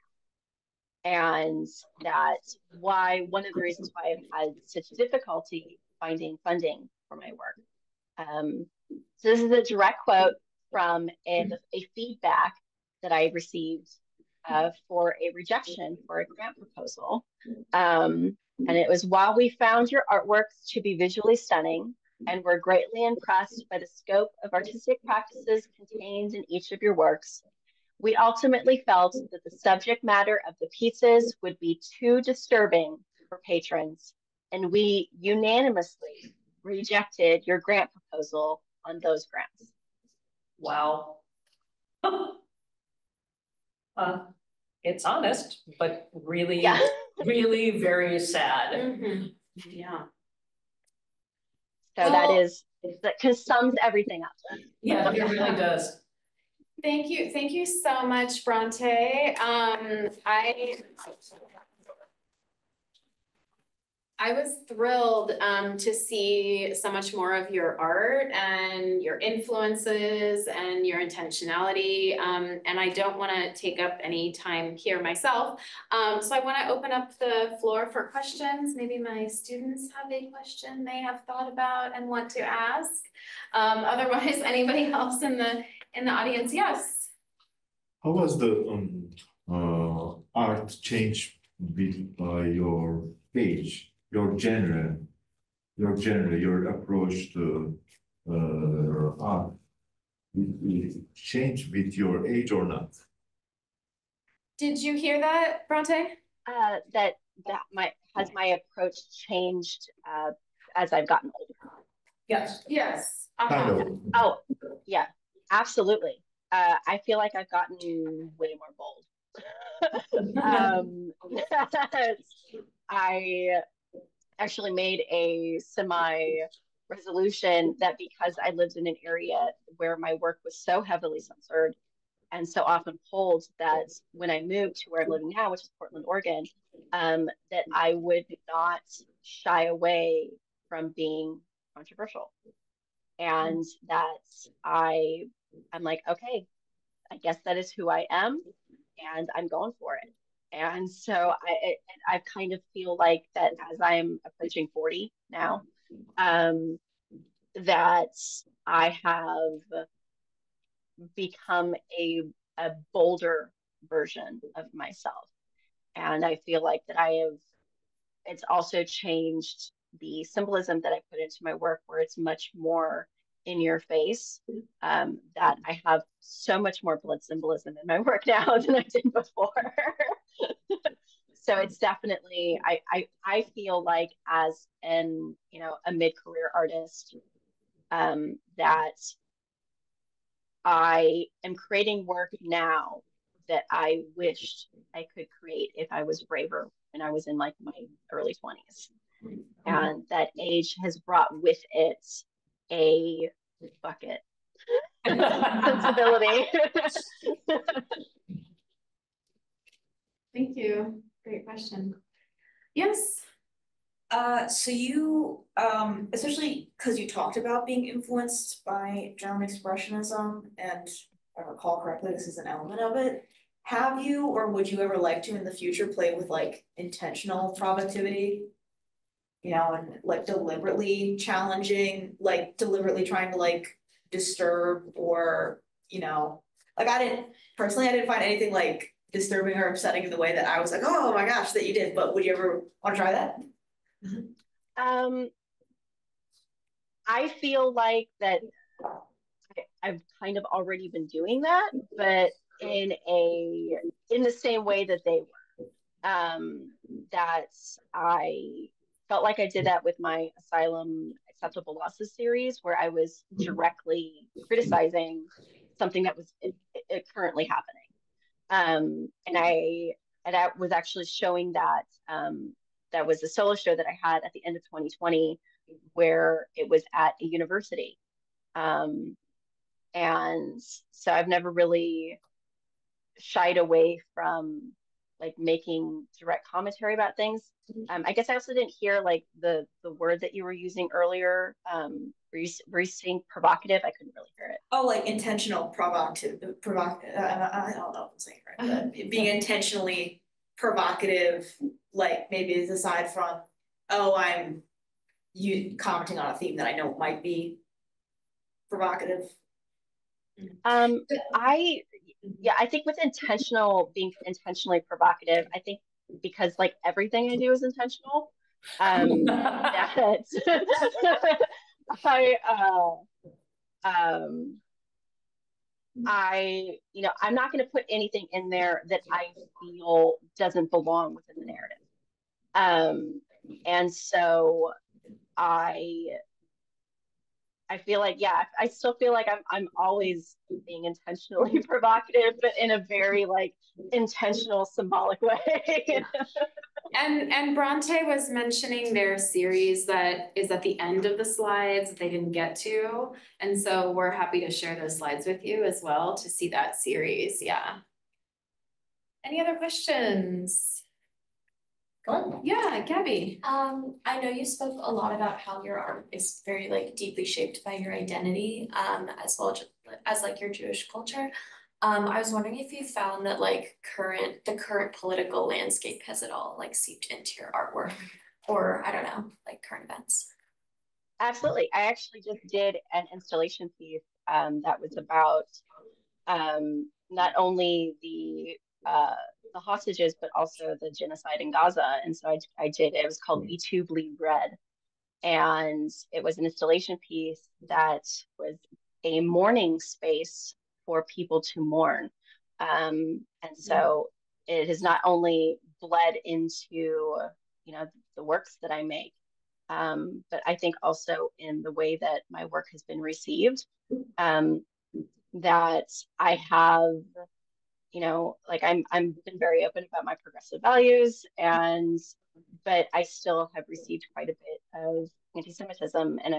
And that's one of the reasons why I've had such difficulty finding funding for my work. So this is a direct quote from a feedback that I received for a rejection for a grant proposal. And it was, while we found your artworks to be visually stunning and were greatly impressed by the scope of artistic practices contained in each of your works, we ultimately felt that the subject matter of the pieces would be too disturbing for patrons, and we unanimously rejected your grant proposal on those grounds. Wow. It's honest, but really, yeah. really very sad. Mm-hmm. Yeah. So that sums everything up. Yeah, it really does. Thank you so much, Brontë. I was thrilled to see so much more of your art and your influences and your intentionality. And I don't want to take up any time here myself. So I want to open up the floor for questions. Maybe my students have a question they have thought about and want to ask. Otherwise, anybody else in the audience? Yes. How was the art change with your page, your genre, your approach to art? It changed with your age or not? Did you hear that, Brontë? That my approach changed as I've gotten older? Yes. Yes. Kind of. Oh, yeah, absolutely. I feel like I've gotten way more bold. I actually made a resolution that because I lived in an area where my work was so heavily censored and so often pulled, that when I moved to where I'm living now, which is Portland, Oregon, that I would not shy away from being controversial. And that I'm like, okay, I guess that is who I am, and I'm going for it. And so I kind of feel like that as I'm approaching 40 now, that I have become a bolder version of myself. And I feel like that it's also changed the symbolism that I put into my work, where it's much more in your face, that I have so much more blood symbolism in my work now than I did before. So it's definitely, I feel like as a mid-career artist, that I am creating work now that I wished I could create if I was braver when I was in like my early 20s. And that age has brought with it a bucket sensibility. Thank you. Great question. Yes. So you, especially because you talked about being influenced by German Expressionism, and if I recall correctly, this is an element of it. Have you, or would you ever like to in the future play with like intentional provocativity? You know, and like deliberately challenging, like deliberately trying to like disturb, or, you know, like I didn't find anything like disturbing or upsetting in the way that I was like, oh my gosh, that you did, but would you ever want to try that? I feel like that I've kind of already been doing that, but in the same way that they were. That I felt like I did that with my Asylum Acceptable Losses series, where I was directly criticizing something that was currently happening. And I was actually showing that that was a solo show that I had at the end of 2020, where it was at a university. And so I've never really shied away from like making direct commentary about things. I guess I also didn't hear like the word that you were using earlier. Were you saying provocative? I couldn't really hear it. Oh, like intentional provocative, I don't know if I'm saying it right, but being intentionally provocative, like maybe is aside from, oh, I'm you commenting on a theme that I know might be provocative? I think with being intentionally provocative, I think because like everything I do is intentional, that I I'm not going to put anything in there that I feel doesn't belong within the narrative. And so I feel like, yeah, I still feel like I'm always being intentionally provocative, but in a very like intentional, symbolic way. And Bronte was mentioning their series that is at the end of the slides that they didn't get to. And so we're happy to share those slides with you as well to see that series. Yeah. Any other questions? Go on. Yeah, Gabby. I know you spoke a lot about how your art is very like deeply shaped by your identity, as well as like your Jewish culture. I was wondering if you found that like the current political landscape has at all like seeped into your artwork, or I don't know, like current events. Absolutely. I actually just did an installation piece that was about not only the hostages, but also the genocide in Gaza. And so it was called We Too Bleed Red. And it was an installation piece that was a mourning space for people to mourn. And so it has not only bled into, the works that I make, but I think also in the way that my work has been received, that I have, like I'm been very open about my progressive values, but I still have received quite a bit of anti-Semitism, and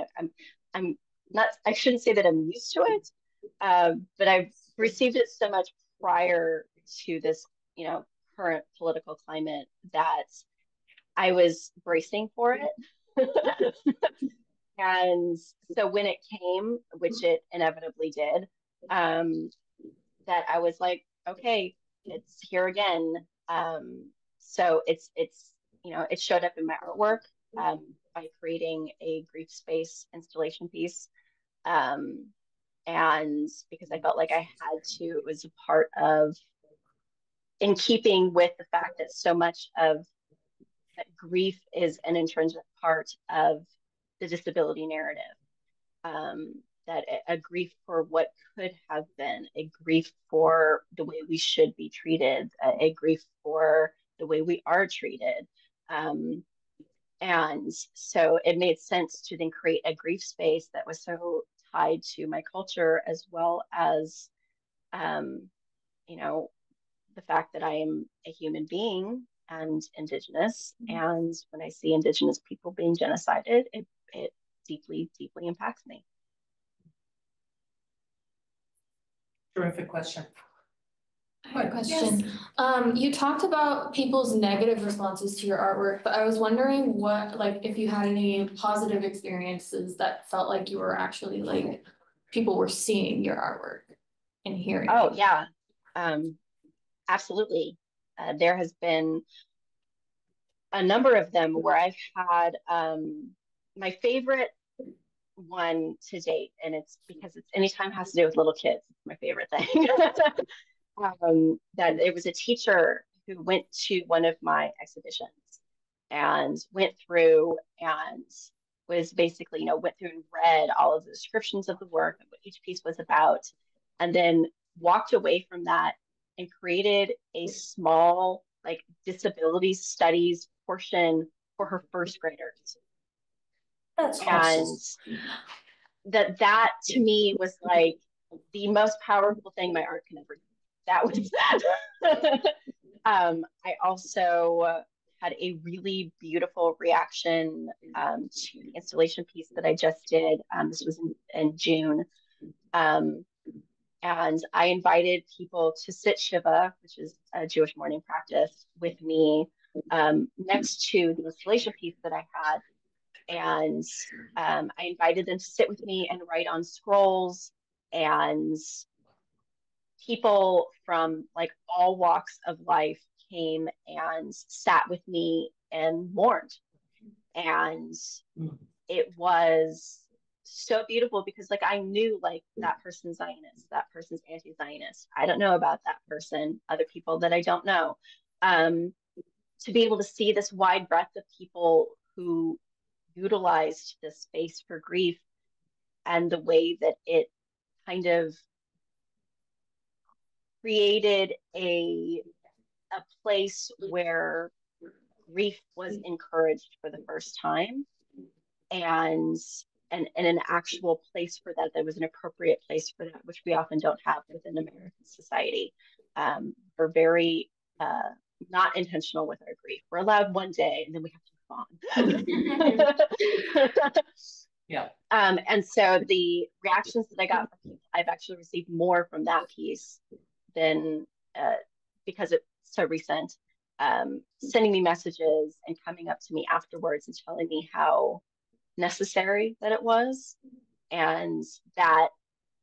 I'm not, I shouldn't say that I'm used to it, but I've received it so much prior to this, current political climate that I was bracing for it. And so when it came, which it inevitably did, that I was like, okay, it's here again. So it showed up in my artwork by creating a grief space installation piece. And because I felt like I had to, it was a part of, in keeping with the fact that so much of that grief is an intrinsic part of the disability narrative. That a grief for what could have been, a grief for the way we should be treated, a grief for the way we are treated. And so it made sense to then create a grief space that was so tied to my culture, as well as, the fact that I am a human being and Indigenous. And when I see Indigenous people being genocided, it deeply, deeply impacts me. Terrific question. I have a question. You talked about people's negative responses to your artwork, but I was wondering if you had any positive experiences that felt like you were actually like, people were seeing your artwork and hearing. Oh, yeah. Absolutely. There has been a number of them where I've had my favorite one to date, and it's because it's anytime it has to do with little kids, it's my favorite thing. That it was a teacher who went to one of my exhibitions and went through and was basically, went through and read all of the descriptions of the work and what each piece was about, and then walked away from that and created a small like disability studies portion for her first graders. That's and awesome. that to me was like the most powerful thing my art can ever do. That was I also had a really beautiful reaction to the installation piece that I just did. This was in June. And I invited people to sit Shiva, which is a Jewish mourning practice, with me next to the installation piece that I had. And I invited them to sit with me and write on scrolls and people from like all walks of life came and sat with me and mourned. And it was so beautiful because like I knew like that person's Zionist, that person's anti-Zionist. I don't know about that person, other people that I don't know. To be able to see this wide breadth of people who utilized this space for grief and the way that it kind of created a place where grief was encouraged for the first time, and an actual place for that was an appropriate place for that, which we often don't have within American society. We're very not intentional with our grief. We're allowed one day and then we have to move on. Yeah. And so the reactions that I got from people, I've actually received more from that piece than because it's so recent, sending me messages and coming up to me afterwards and telling me how necessary that it was. And that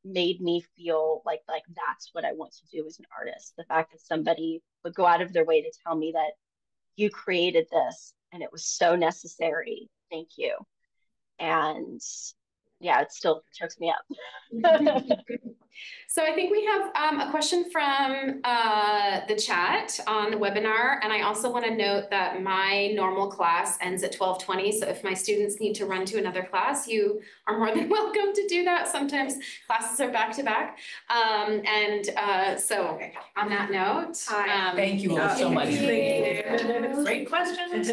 made me feel like that's what I want to do as an artist. The fact that somebody would go out of their way to tell me that you created this and it was so necessary. Thank you. And yeah, it still chokes me up. So I think we have a question from the chat on the webinar, and I also want to note that my normal class ends at 12:20. So if my students need to run to another class, you are more than welcome to do that. Sometimes classes are back to back. So on that note, Thank you all so much. Thank you. Great questions.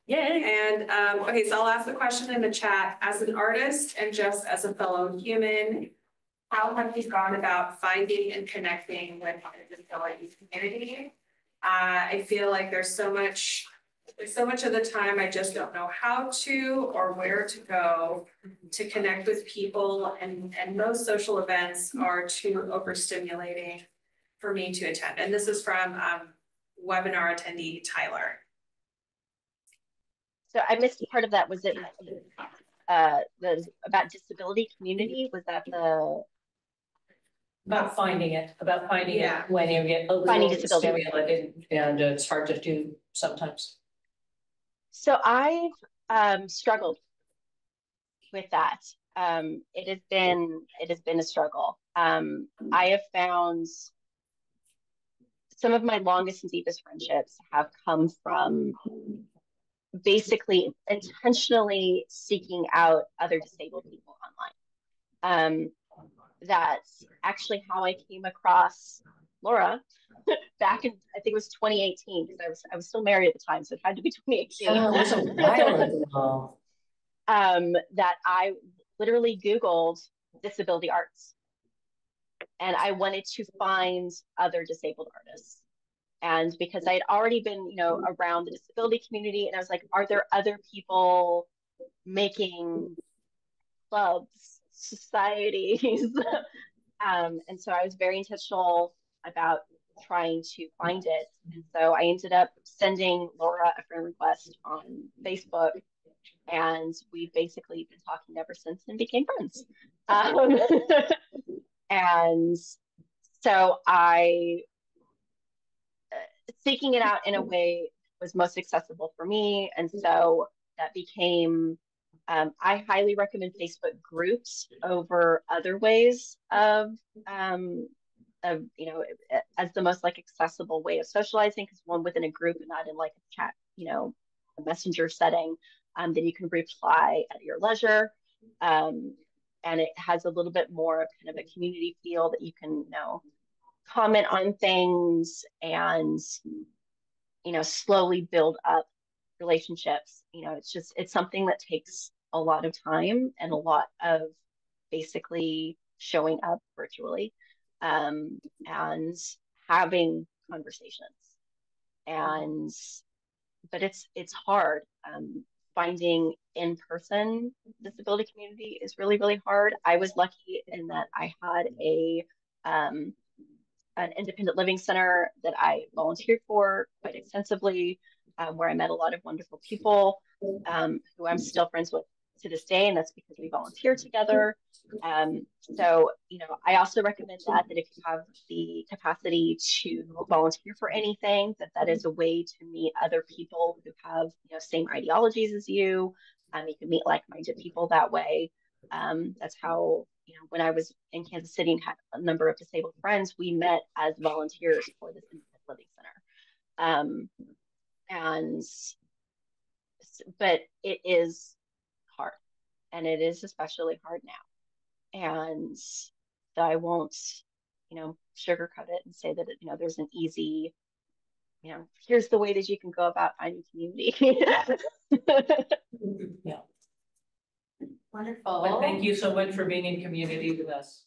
Yay. And okay, so I'll ask the question in the chat. As an artist and just as a fellow human, how have you gone about finding and connecting with the disability community? I feel like there's so much of the time I just don't know how to or where to go to connect with people, and most social events are too overstimulating for me to attend. And this is from webinar attendee Tyler. So I missed part of that. Was it about disability community? Was that the about finding it when you get a Finding little disability. stimulated, and it's hard to do sometimes. So I've struggled with that. It has been a struggle. I have found some of my longest and deepest friendships have come from basically intentionally seeking out other disabled people online. That's actually how I came across Laura back in, I think it was 2018, because I was still married at the time, so it had to be 2018. Oh, it was a while ago. That I literally Googled disability arts, and I wanted to find other disabled artists. And because I had already been, around the disability community, and I was like, are there other people making clubs, societies? And so I was very intentional about trying to find it. And so I ended up sending Laura a friend request on Facebook, and we've basically been talking ever since and became friends. And so seeking it out in a way was most accessible for me. And so that became, I highly recommend Facebook groups over other ways of as the most accessible way of socializing, because one within a group and not in a chat, a messenger setting, then you can reply at your leisure. And it has a little bit more of kind of a community feel that you can, comment on things and, slowly build up relationships. It's something that takes a lot of time and a lot of basically showing up virtually, and having conversations. But it's hard. Finding in-person disability community is really, really hard. I was lucky in that I had an independent living center that I volunteered for quite extensively, where I met a lot of wonderful people who I'm still friends with to this day, and that's because we volunteer together. So, you know, I also recommend that if you have the capacity to volunteer for anything, that is a way to meet other people who have, you know, same ideologies as you. You can meet like-minded people that way. That's how, you know, when I was in Kansas City and had a number of disabled friends, we met as volunteers for this independent living center. But it is hard, and it is especially hard now. And so I won't, you know, sugarcoat it and say that, you know, there's an easy, you know, here's the way that you can go about finding community. Yeah. Wonderful. But thank you so much for being in community with us.